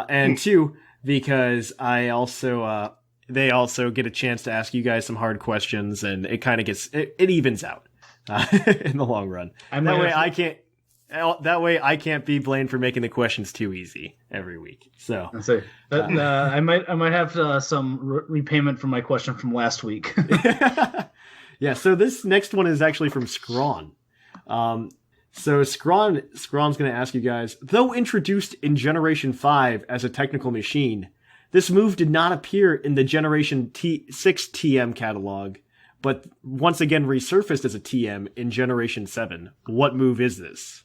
and two, because they also get a chance to ask you guys some hard questions, and it kind of it evens out in the long run. That way I can't be blamed for making the questions too easy every week. So I might have some repayment for my question from last week. Yeah. So this next one is actually from Zcron. So Zcron's going to ask you guys, though introduced in Generation 5 as a technical machine, this move did not appear in the Generation 6 TM catalog, but once again resurfaced as a TM in Generation 7. What move is this?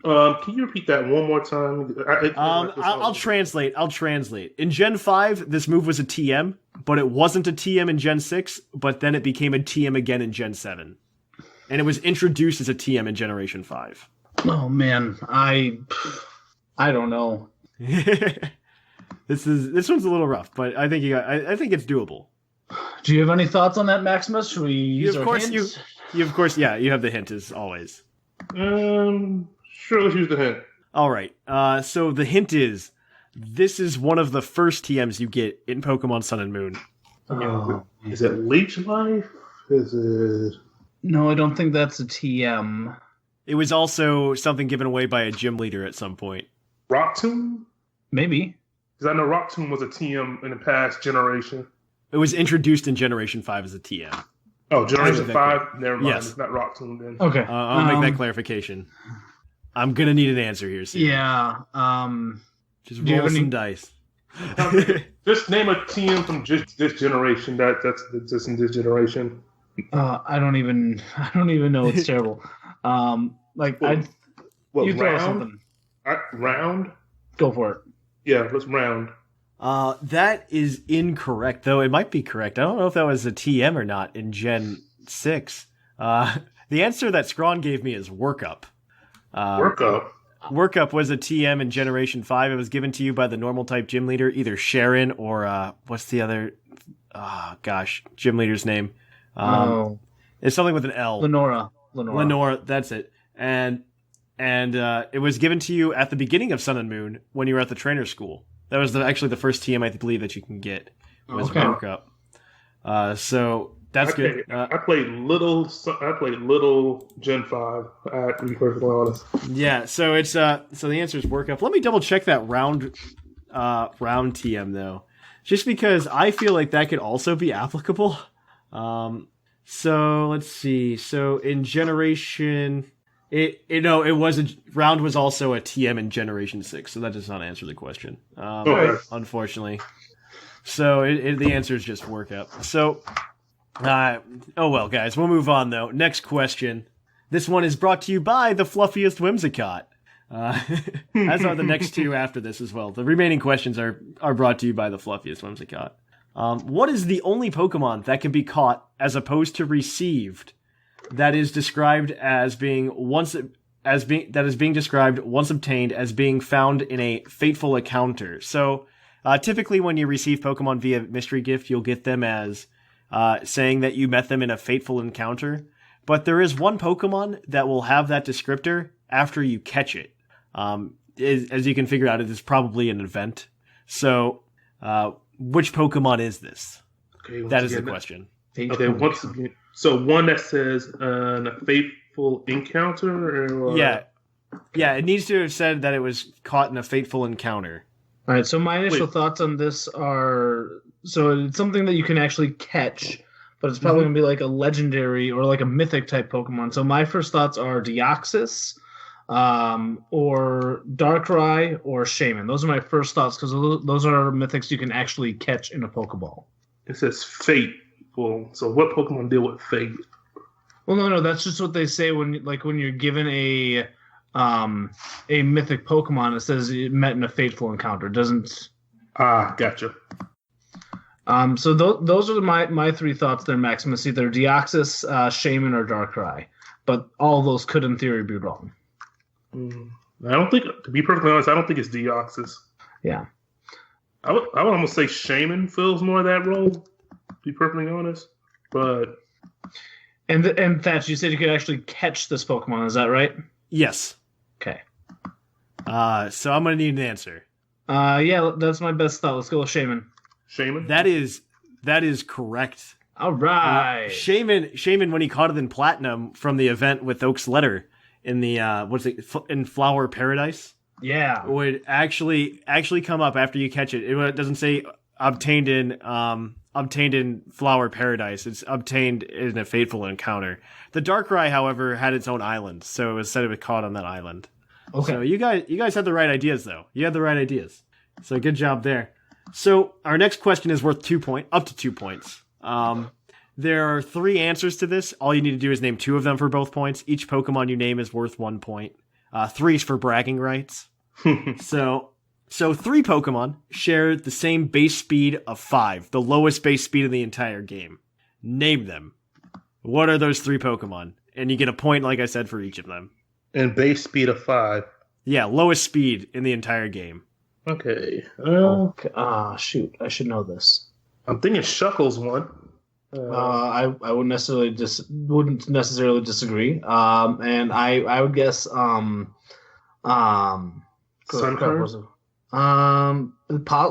Can you repeat that one more time? I'll translate. In Gen 5, this move was a TM, but it wasn't a TM in Gen 6, but then it became a TM again in Gen 7. And it was introduced as a TM in Generation 5. Oh man, I don't know. This one's a little rough, but I think I think it's doable. Do you have any thoughts on that, Maximus? Should we use our hints? You of course, yeah, you have the hint as always. Sure, let's use the hint. All right. So the hint is, this is one of the first TMs you get in Pokemon Sun and Moon. Is it Leech Life? Is it... No, I don't think that's a TM. It was also something given away by a gym leader at some point. Rock Tomb? Maybe. Because I know Rock Tomb was a TM in the past generation. It was introduced in Generation 5 as a TM. Oh, Generation 5? Never mind. Yes. It's not Rock Tomb then. Okay. I'll make that clarification. I'm going to need an answer here soon. Yeah. Just roll some dice. Just name a TM from just this generation that's in this generation. I don't even know. It's terrible. You throw something. Round? Go for it. Yeah, let's round. That is incorrect, though it might be correct. I don't know if that was a TM or not in Gen 6. The answer that Zcron gave me is Workup. Workup was a TM in Generation 5. It was given to you by the normal type gym leader, either Sharon or what's the other gym leader's name? It's something with an L. Lenora, that's it. And it was given to you at the beginning of Sun and Moon when you were at the trainer school. That was actually the first TM I believe that you can get was Workup. So that's good. I played little Gen 5. To be perfectly honest. Yeah. So it's so the answer is Workup. Let me double check that round TM though, just because I feel like that could also be applicable. So let's see. So in Generation, round was also a TM in Generation 6, so that does not answer the question. Unfortunately. So the answer is just Workup. So, oh well, guys, we'll move on though. Next question. This one is brought to you by the fluffiest Whimsicott. As are the next two after this as well. The remaining questions are brought to you by the fluffiest Whimsicott. What is the only Pokemon that can be caught as opposed to received that is described as being described once obtained as being found in a fateful encounter? So typically when you receive Pokemon via mystery gift, you'll get them as saying that you met them in a fateful encounter. But there is one Pokemon that will have that descriptor after you catch it. As you can figure out, it is probably an event. So which Pokemon is this? Okay, that is the question. Okay, once again, so one that says a fateful encounter? Or... Yeah, it needs to have said that it was caught in a fateful encounter. All right, so my initial thoughts on this are, so it's something that you can actually catch, but it's probably going to be like a legendary or like a mythic type Pokemon. So my first thoughts are Deoxys, or Darkrai, or Shaman. Those are my first thoughts because those are mythics you can actually catch in a Pokeball. It says fateful. So what Pokemon deal with fate? Well, no, that's just what they say when you're given a mythic Pokemon. It says it met in a fateful encounter. It doesn't. Gotcha. So those are my three thoughts there, Maximus. Either Deoxys, Shaman, or Darkrai. But all of those could, in theory, be wrong. I don't think, to be perfectly honest, I don't think it's Deoxys. Yeah. I would almost say Shaman fills more of that role, to be perfectly honest. But And Thatch, you said you could actually catch this Pokemon, is that right? Yes. Okay. So I'm going to need an answer. Yeah, that's my best thought. Let's go with Shaman. Shaman? That is correct. All right. Shaman, when he caught it in Platinum from the event with Oak's Letter in the in Flower Paradise. Yeah. Would actually come up after you catch it. It doesn't say obtained in Flower Paradise. It's obtained in a fateful encounter. The Darkrai, however, had its own island, so it was said it was caught on that island. Okay. So you guys had the right ideas, though. You had the right ideas. So good job there. So our next question is worth up to 2 points. There are 3 answers to this. All you need to do is name 2 of them for both points. Each Pokemon you name is worth 1 point. 3 is for bragging rights. So 3 Pokemon share the same base speed of 5, the lowest base speed in the entire game. Name them. What are those 3 Pokemon? And you get a point, like I said, for each of them. And base speed of 5. Yeah, lowest speed in the entire game. Okay. Shoot. I should know this. I'm thinking Shuckle's one. I wouldn't necessarily disagree. And I would guess Sunkern?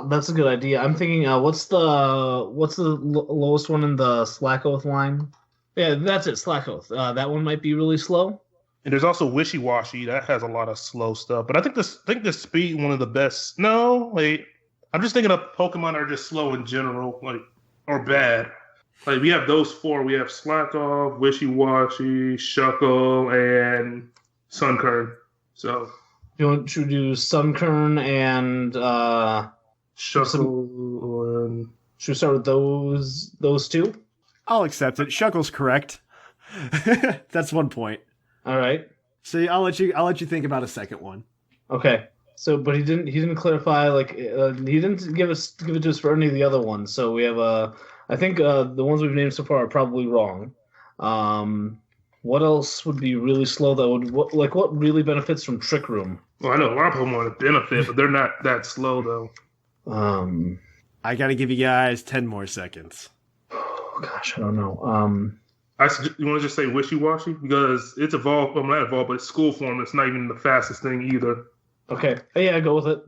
That's a good idea. I'm thinking, what's the lowest one in the Slackoth line? Yeah, that's it, Slackoth. That one might be really slow. And there's also Wishy Washy. That has a lot of slow stuff. But I think the speed one of the best. No, wait. I'm just thinking of Pokemon that are just slow in general, or bad. Like we have those 4. We have Slackoth, Wishy Washy, Shuckle, and Sunkern. So you want to do Sunkern and Shuckle? Should we start with those 2? I'll accept it. Shuckle's correct. That's 1 point. All right. So I'll let you think about a second one. Okay. So, but he didn't clarify. He didn't give it to us for any of the other ones. So we have I think the ones we've named so far are probably wrong. What else would be really slow? What really benefits from Trick Room? Well, I know a lot of Pokemon benefit, but they're not that slow though. I got to give you guys 10 more seconds. Oh gosh, I don't know. You want to just say Wishy Washy because it's evolved. Well, not evolved, but it's school form. It's not even the fastest thing either. Okay, yeah, go with it.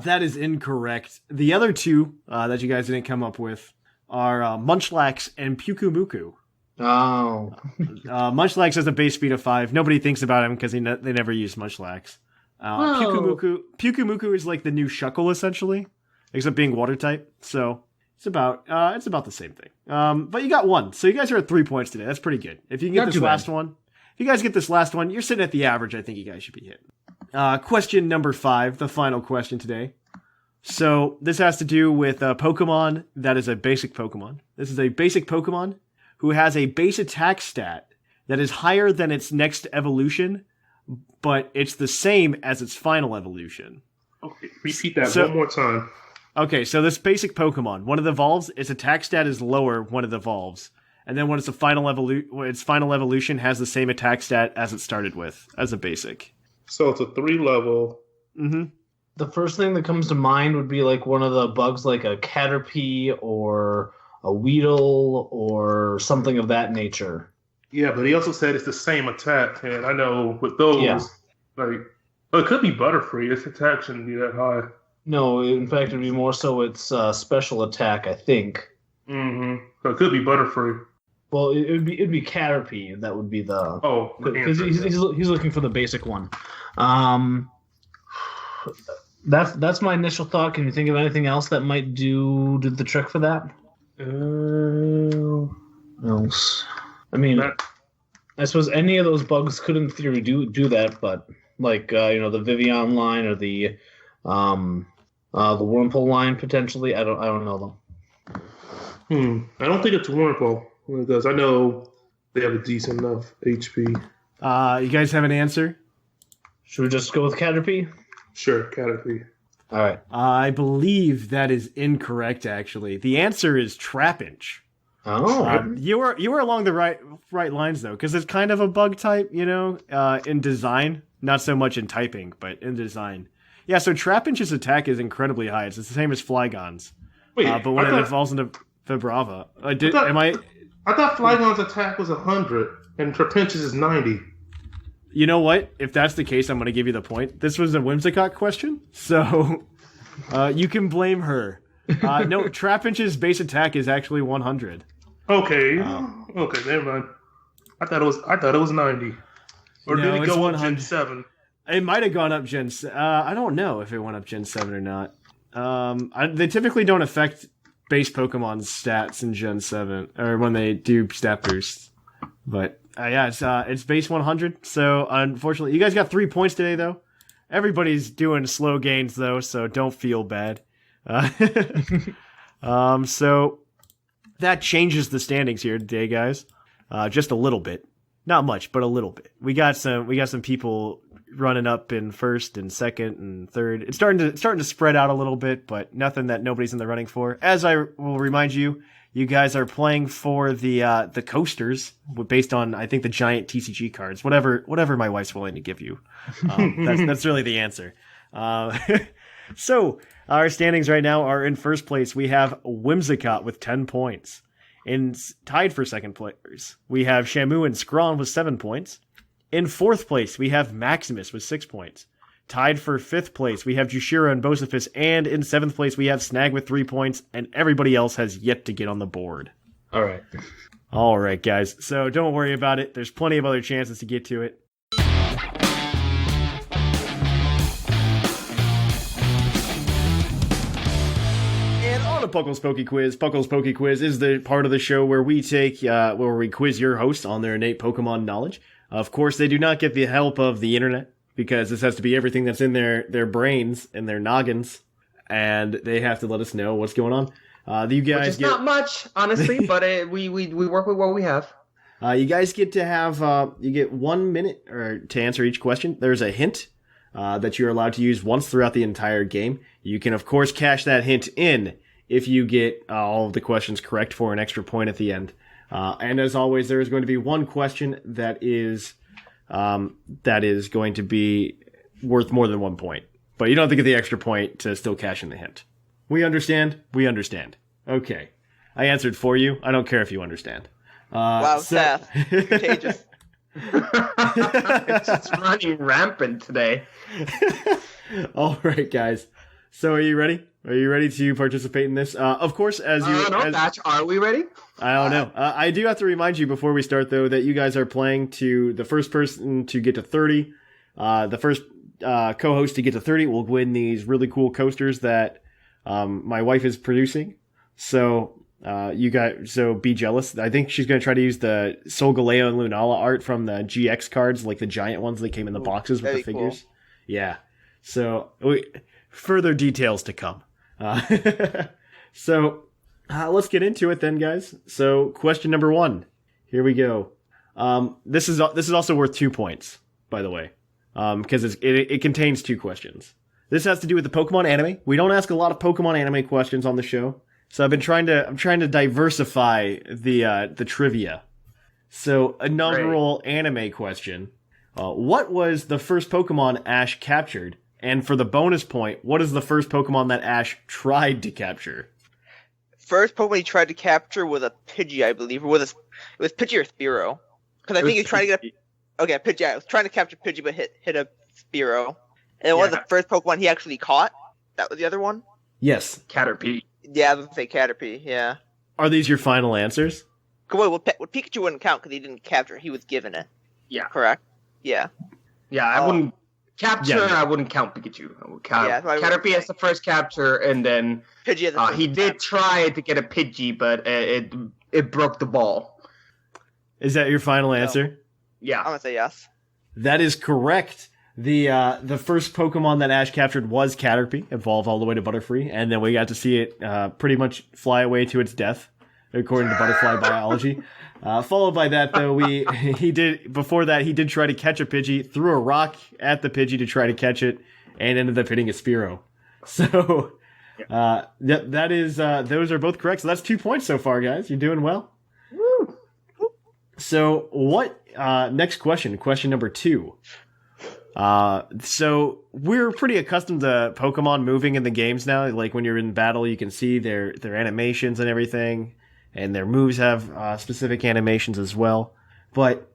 That is incorrect. The other 2 that you guys didn't come up with are Munchlax and Pyukumuku. Oh. Munchlax has a base speed of 5. Nobody thinks about him because they never use Munchlax. Pyukumuku is like the new Shuckle, essentially, except being water type. So it's about the same thing. But you got 1, so you guys are at 3 points today. That's pretty good. If you can get this last one, you're sitting at the average. I think you guys should be hitting. Question number 5, the final question today. So this has to do with a Pokemon that is a basic Pokemon. This is a basic Pokemon who has a base attack stat that is higher than its next evolution, but it's the same as its final evolution. Okay, repeat that one more time. Okay, so this basic Pokemon, when it evolves, its attack stat is lower when it evolves. And then when its final evolution has the same attack stat as it started with, as a basic. So it's a 3 level. Mm-hmm. The first thing that comes to mind would be like one of the bugs, like a Caterpie or a Weedle or something of that nature. Yeah, but he also said it's the same attack, and I know with those, it could be Butterfree. Its attack shouldn't be that high. No, in fact, it'd be more so its special attack, I think. Mm-hmm. So it could be Butterfree. Well, it'd be Caterpie. That would be the because he's looking for the basic one. That's my initial thought. Can you think of anything else that might do the trick for that? Else. I mean, I suppose any of those bugs could, in theory, do that, but like the Vivian line or the Wurmple line potentially. I don't know though. I don't think it's Wurmple because I know they have a decent enough HP. You guys have an answer? Should we just go with Caterpie? Sure, Caterpie. All right. I believe that is incorrect, actually. The answer is Trapinch. Oh. You were along the right lines, though, because it's kind of a bug type, in design. Not so much in typing, but in design. Yeah, so Trapinch's attack is incredibly high. It's the same as Flygon's. Wait, but when it evolves into Vibrava... I thought Flygon's attack was 100, and Trapinch's is 90. You know what? If that's the case, I'm going to give you the point. This was a Whimsicott question, so you can blame her. No, Trapinch's base attack is actually 100. Okay. Okay, never mind. I thought it was 90. Or No, did it it's go up 100. Gen 7? It might have gone up Gen... I don't know if it went up Gen 7 or not. They typically don't affect base Pokemon's stats in Gen 7, or when they do stat boosts. But, yeah, it's base 100, so unfortunately... You guys got 3 points today, though. Everybody's doing slow gains, though, so don't feel bad. So that changes the standings here today, guys. Just a little bit. Not much, but a little bit. We got some people running up in first and second and third. It's starting to spread out a little bit, but nothing that nobody's in the running for. As I will remind you, you guys are playing for the coasters based on, I think, the giant TCG cards. Whatever my wife's willing to give you. That's really the answer. So our standings right now are: in first place we have Whimsicott with 10 points. Tied for second place, we have Shamu and Zcron with 7 points. In fourth place, we have Maximus with 6 points. Tied for fifth place, we have Jushiro and Bocefus. And in seventh place, we have Snag with 3 points. And everybody else has yet to get on the board. All right. All right, guys. So don't worry about it. There's plenty of other chances to get to it. On the PokeQuiz PokeQuiz is the part of the show where we quiz your hosts on their innate Pokemon knowledge. Of course, they do not get the help of the internet, because this has to be everything that's in their brains and their noggins, and they have to let us know what's going on. You guys Which is not much, honestly, but we work with what we have. You guys get to have you get 1 minute to answer each question. There's a hint that you're allowed to use once throughout the entire game. You can, of course, cash that hint in if you get all of the questions correct for an extra point at the end. And as always, there is going to be one question that is going to be worth more than 1 point. But you don't have to get the extra point to still cash in the hint. We understand? We understand. Okay. I answered for you. I don't care if you understand. Wow, Seth. Contagious. It's just running rampant today. All right, guys. So are you ready? Are you ready to participate in this? Of course, Thatch, are we ready? I don't know. I do have to remind you before we start, though, that you guys are playing to the first person to get to 30. The first co-host to get to 30 will win these really cool coasters that my wife is producing. So be jealous. I think she's going to try to use the Solgaleo and Lunala art from the GX cards, like the giant ones that came in the boxes with the figures. Cool. Yeah. So further details to come. So let's get into it then, guys. So question number 1. Here we go. This is also worth 2 points, by the way, because it contains 2 questions. This has to do with the Pokemon anime. We don't ask a lot of Pokemon anime questions on the show, so I'm trying to diversify the trivia. So inaugural anime question: what was the first Pokemon Ash captured? And for the bonus point, what is the first Pokemon that Ash tried to capture? First Pokemon he tried to capture was a Pidgey, I believe. Or it was Pidgey or Spearow. Because I think he was trying to get a Pidgey. I was trying to capture Pidgey, but hit a Spearow. And it was the first Pokemon he actually caught. That was the other one? Yes. Caterpie. Yeah, I was going to say Caterpie, yeah. Are these your final answers? Well, Pikachu wouldn't count because he didn't capture it. He was given it. Yeah. Correct? Yeah. Yeah, I wouldn't... Capture, I wouldn't count Pikachu. I would count Caterpie as the first capture, and then Pidgey as the first he did try to get a Pidgey, but it broke the ball. Is that your final answer? Yeah. I'm going to say yes. That is correct. The first Pokemon that Ash captured was Caterpie, evolved all the way to Butterfree, and then we got to see it pretty much fly away to its death, according to butterfly biology. Followed by that, though, he did try to catch a Pidgey, threw a rock at the Pidgey to try to catch it, and ended up hitting a Spearow. So, that is those are both correct. So that's 2 points so far, guys. You're doing well. Woo. So what? Next question. Question number 2. So we're pretty accustomed to Pokemon moving in the games now. Like when you're in battle, you can see their animations and everything, and their moves have specific animations as well. But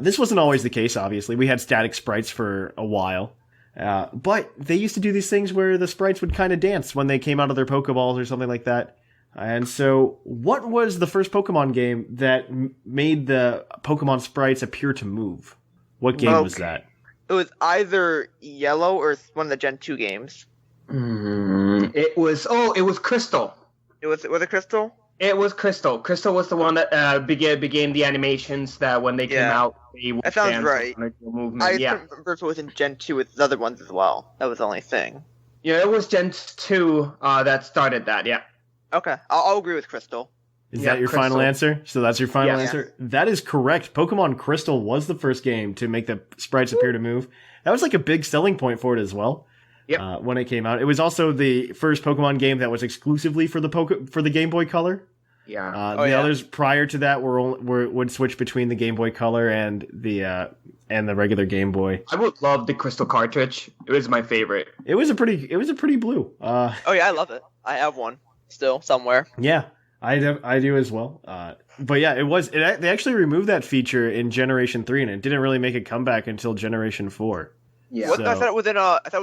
this wasn't always the case. Obviously, we had static sprites for a while. But they used to do these things where the sprites would kind of dance when they came out of their Pokeballs or something like that. And so, what was the first Pokemon game that made the Pokemon sprites appear to move? What game was that? It was either Yellow or one of the Gen 2 games. It was Crystal. Was it Crystal? It was Crystal. Crystal was the one that began the animations that when they came out. That sounds right. I remember if it was in Gen 2 with the other ones as well. That was the only thing. Yeah, it was Gen 2 that started that, yeah. Okay, I'll agree with Crystal. Is that your final answer? So that's your final answer? That is correct. Pokemon Crystal was the first game to make the sprites appear to move. That was like a big selling point for it as well. Yep. When it came out. It was also the first Pokemon game that was exclusively for the Game Boy Color. Yeah. The others prior to that would switch between the Game Boy Color and the regular Game Boy. I would love the Crystal cartridge. It was my favorite. It was a pretty blue. Oh yeah, I love it. I have one still somewhere. Yeah, I do as well. But yeah, they actually removed that feature in Generation 3, and it didn't really make a comeback until Generation 4. Yeah. I thought it was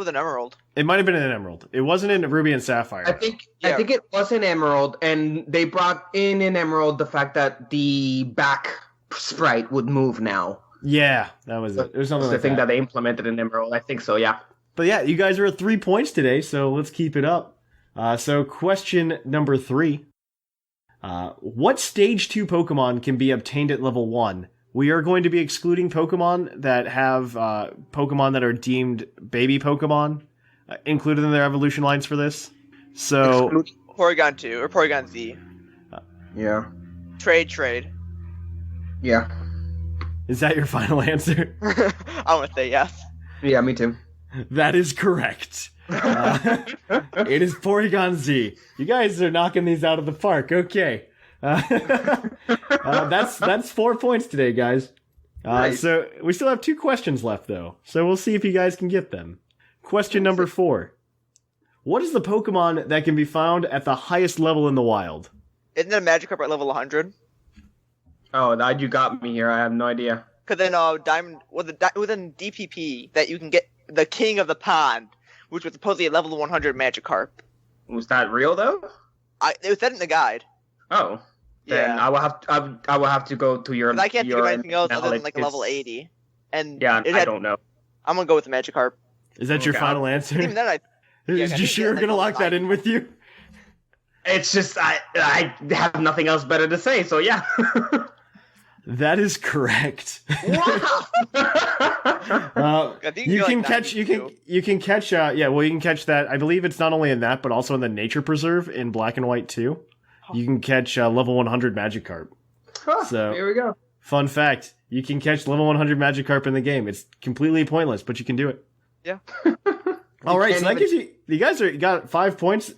an Emerald. It might have been an Emerald. It wasn't in Ruby and Sapphire. I think it was an Emerald, and they brought in an Emerald the fact that the back sprite would move now. Yeah, that was it. It was something like the thing that they implemented in Emerald. I think so. Yeah. But yeah, you guys are at 3 points today, so let's keep it up. So question number 3. What Stage 2 Pokemon can be obtained at level 1? We are going to be excluding Pokemon that have Pokemon that are deemed baby Pokemon included in their evolution lines for this. So Porygon 2 or Porygon Z. Yeah. Trade. Yeah. Is that your final answer? I'm going to say yes. Yeah, me too. That is correct. It is Porygon Z. You guys are knocking these out of the park. Okay. That's 4 points today, guys. Nice. So we still have 2 questions left, though. So we'll see if you guys can get them. Question number 4. What is the Pokemon that can be found at the highest level in the wild? Isn't it a Magikarp at level 100? Oh, that you got me here. I have no idea. Because then Diamond within DPP that you can get the King of the Pond, which was supposedly a level 100 Magikarp. Was that real though? It said in the guide. Oh, then I will have to go to your. I can't think of anything else other than like a level 80. And yeah, I don't know. I'm gonna go with the Magikarp. Is that your final answer? Even then, is Jushiro gonna lock that in with you? It's just I have nothing else better to say, so yeah. That is correct. Wow. You can catch that. I believe it's not only in that, but also in the Nature Preserve in Black and White too. You can catch level 100 Magikarp. Huh, so here we go. Fun fact: you can catch level 100 Magikarp in the game. It's completely pointless, but you can do it. Yeah. All right, so that gives you guys got 5 points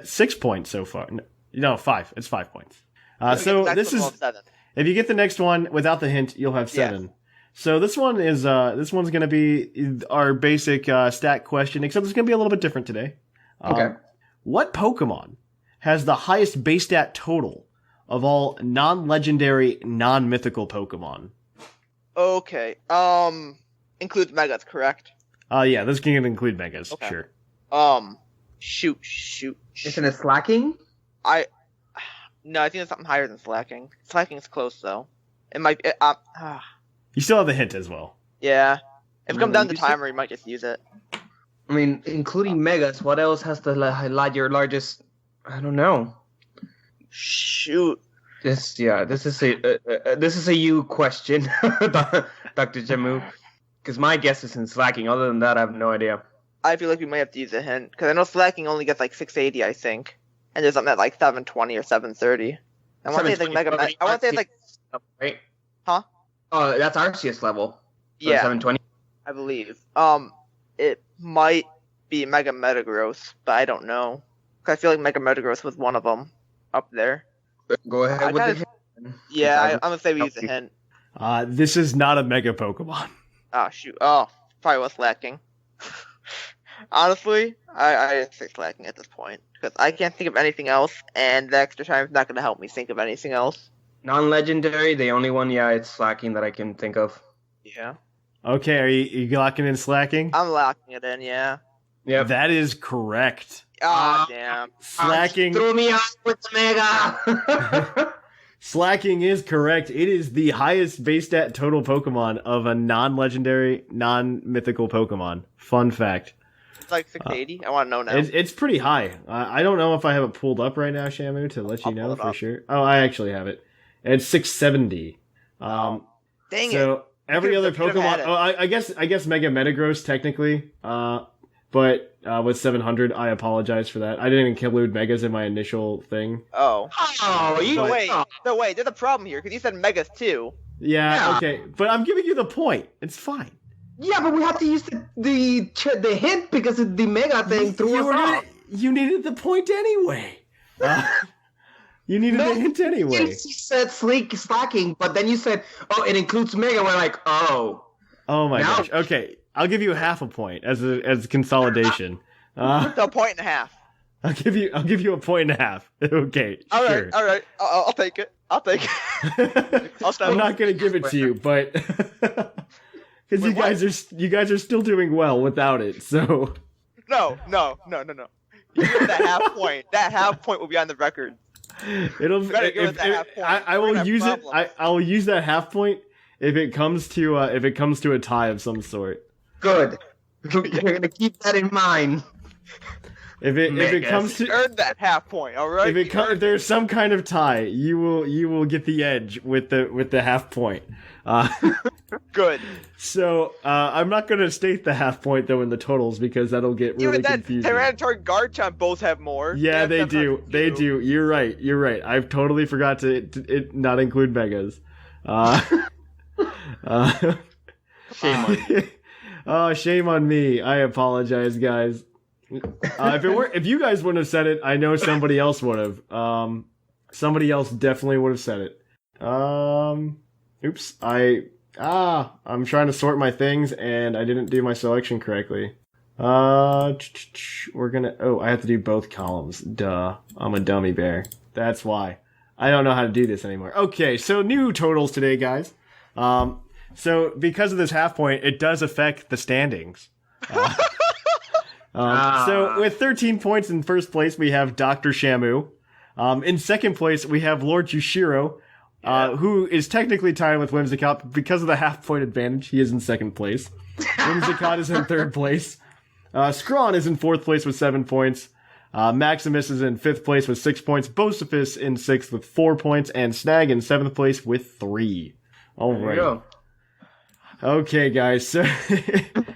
6 points so far. No, 5. It's 5 points. So this is 7. If you get the next one without the hint, you'll have 7. Yeah. So this one's going to be our basic stat question, except it's going to be a little bit different today. Okay. What Pokemon has the highest base stat total of all non-legendary, non-mythical Pokemon? Okay. Includes Megas, correct? Yeah, this can include Megas, okay. Sure. Shoot. Isn't it Slacking? No, I think it's something higher than Slacking. Slacking's close, though. It might be... You still have the hint as well. Yeah. If it comes down to timer, you might just use it. I mean, including Megas, what else has the largest... I don't know. Shoot. This is a you question, Dr. Shamu. Because my guess is in Slacking. Other than that, I have no idea. I feel like we might have to use a hint. Because I know Slacking only gets like 680, I think. And there's something at like 720 or 730. I want to say it's like Mega Man. I want to say it's like... Right? Huh? Oh, that's Arceus level. So yeah. 720? I believe. It might be Mega Metagross, but I don't know. 'Cause I feel like Mega Metagross was one of them up there. Go ahead with the hint. Yeah, I'm gonna say we use a hint. This is not a Mega Pokemon. Oh shoot! Oh, probably was lacking. Honestly, I say slacking at this point because I can't think of anything else, and the extra time is not gonna help me think of anything else. Non-legendary, the only one, it's slacking that I can think of. Yeah. Okay, are you locking in slacking? I'm locking it in. Yeah. Yeah. That is correct. Oh damn! Slacking. Threw me off with the Mega. Slacking is correct. It is the highest base stat total Pokemon of a non-legendary, non-mythical Pokemon. Fun fact. It's like 680. I want to know now. It's pretty high. I don't know if I have it pulled up right now, Shamu, to let you know for sure. Oh, I actually have it. It's 670. Dang it. So every other Pokemon. Oh, I guess Mega Metagross technically. But with 700, I apologize for that. I didn't include Megas in my initial thing. Oh. So wait. There's a problem here because you said Megas too. Yeah. Okay. But I'm giving you the point. It's fine. Yeah, but we have to use the hint because the Mega thing threw us off. You needed the point anyway. You needed the hint anyway. You said slacking, but then you said, "Oh, it includes Mega." We're like, "Oh." Oh my gosh. Okay, I'll give you half a point as consolidation. So a point and a half. I'll give you a point and a half. Okay. All sure. right. I'll take it. I'm not gonna give it to you, but because you guys are still doing well without it. So. No. You give that half point. That half point will be on the record. I will use it. I will use that half point if it comes to a tie of some sort. Good. You're gonna keep that in mind. If it comes to earn that half point, all right. If there's some kind of tie, you will get the edge with the half point. Good. So I'm not going to state the half point though in the totals because that'll get really confusing. Tyranitar and Garchomp both have more. Yeah, they do. They do. You're right. I've totally forgot to not include Megas. Shame on you. Oh, shame on me. I apologize, guys. If you guys wouldn't have said it, I know somebody else would have. Somebody else definitely would have said it. Oops. I'm trying to sort my things and I didn't do my selection correctly. I have to do both columns. Duh. I'm a dummy bear. That's why. I don't know how to do this anymore. Okay, so new totals today, guys. So because of this half point, it does affect the standings. So with 13 points in first place, we have Dr. Shamu. In second place, we have Lord Jushiro, who is technically tied with Whimsicott. Because of the half-point advantage, he is in second place. Whimsicott is in third place. Zcron is in fourth place with 7 points. Maximus is in fifth place with 6 points. Bocefus in sixth with 4 points. And Snag in seventh place with 3. All right. There you go. Okay, guys, so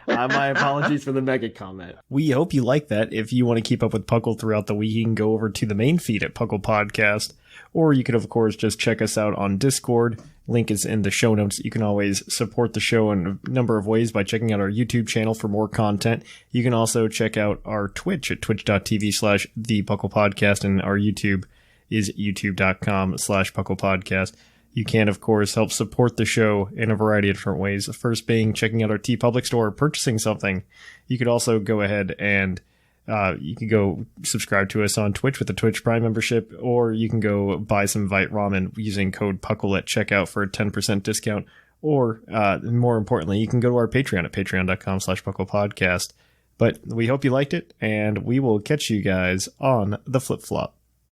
my apologies for the mega comment. We hope you like that. If you want to keep up with Puckle throughout the week, you can go over to the main feed at Puckle Podcast, or you could, of course, just check us out on Discord. Link is in the show notes. You can always support the show in a number of ways by checking out our YouTube channel for more content. You can also check out our Twitch at twitch.tv/thepucklepodcast, and our YouTube is youtube.com/pucklepodcast. You can, of course, help support the show in a variety of different ways. The first being checking out our TeePublic store or purchasing something. You could also go ahead and you can go subscribe to us on Twitch with a Twitch Prime membership, or you can go buy some Vite Ramen using code PUCKLE at checkout for a 10% discount. Or, more importantly, you can go to our Patreon at patreon.com/pucklepodcast. But we hope you liked it, and we will catch you guys on the flip-flop.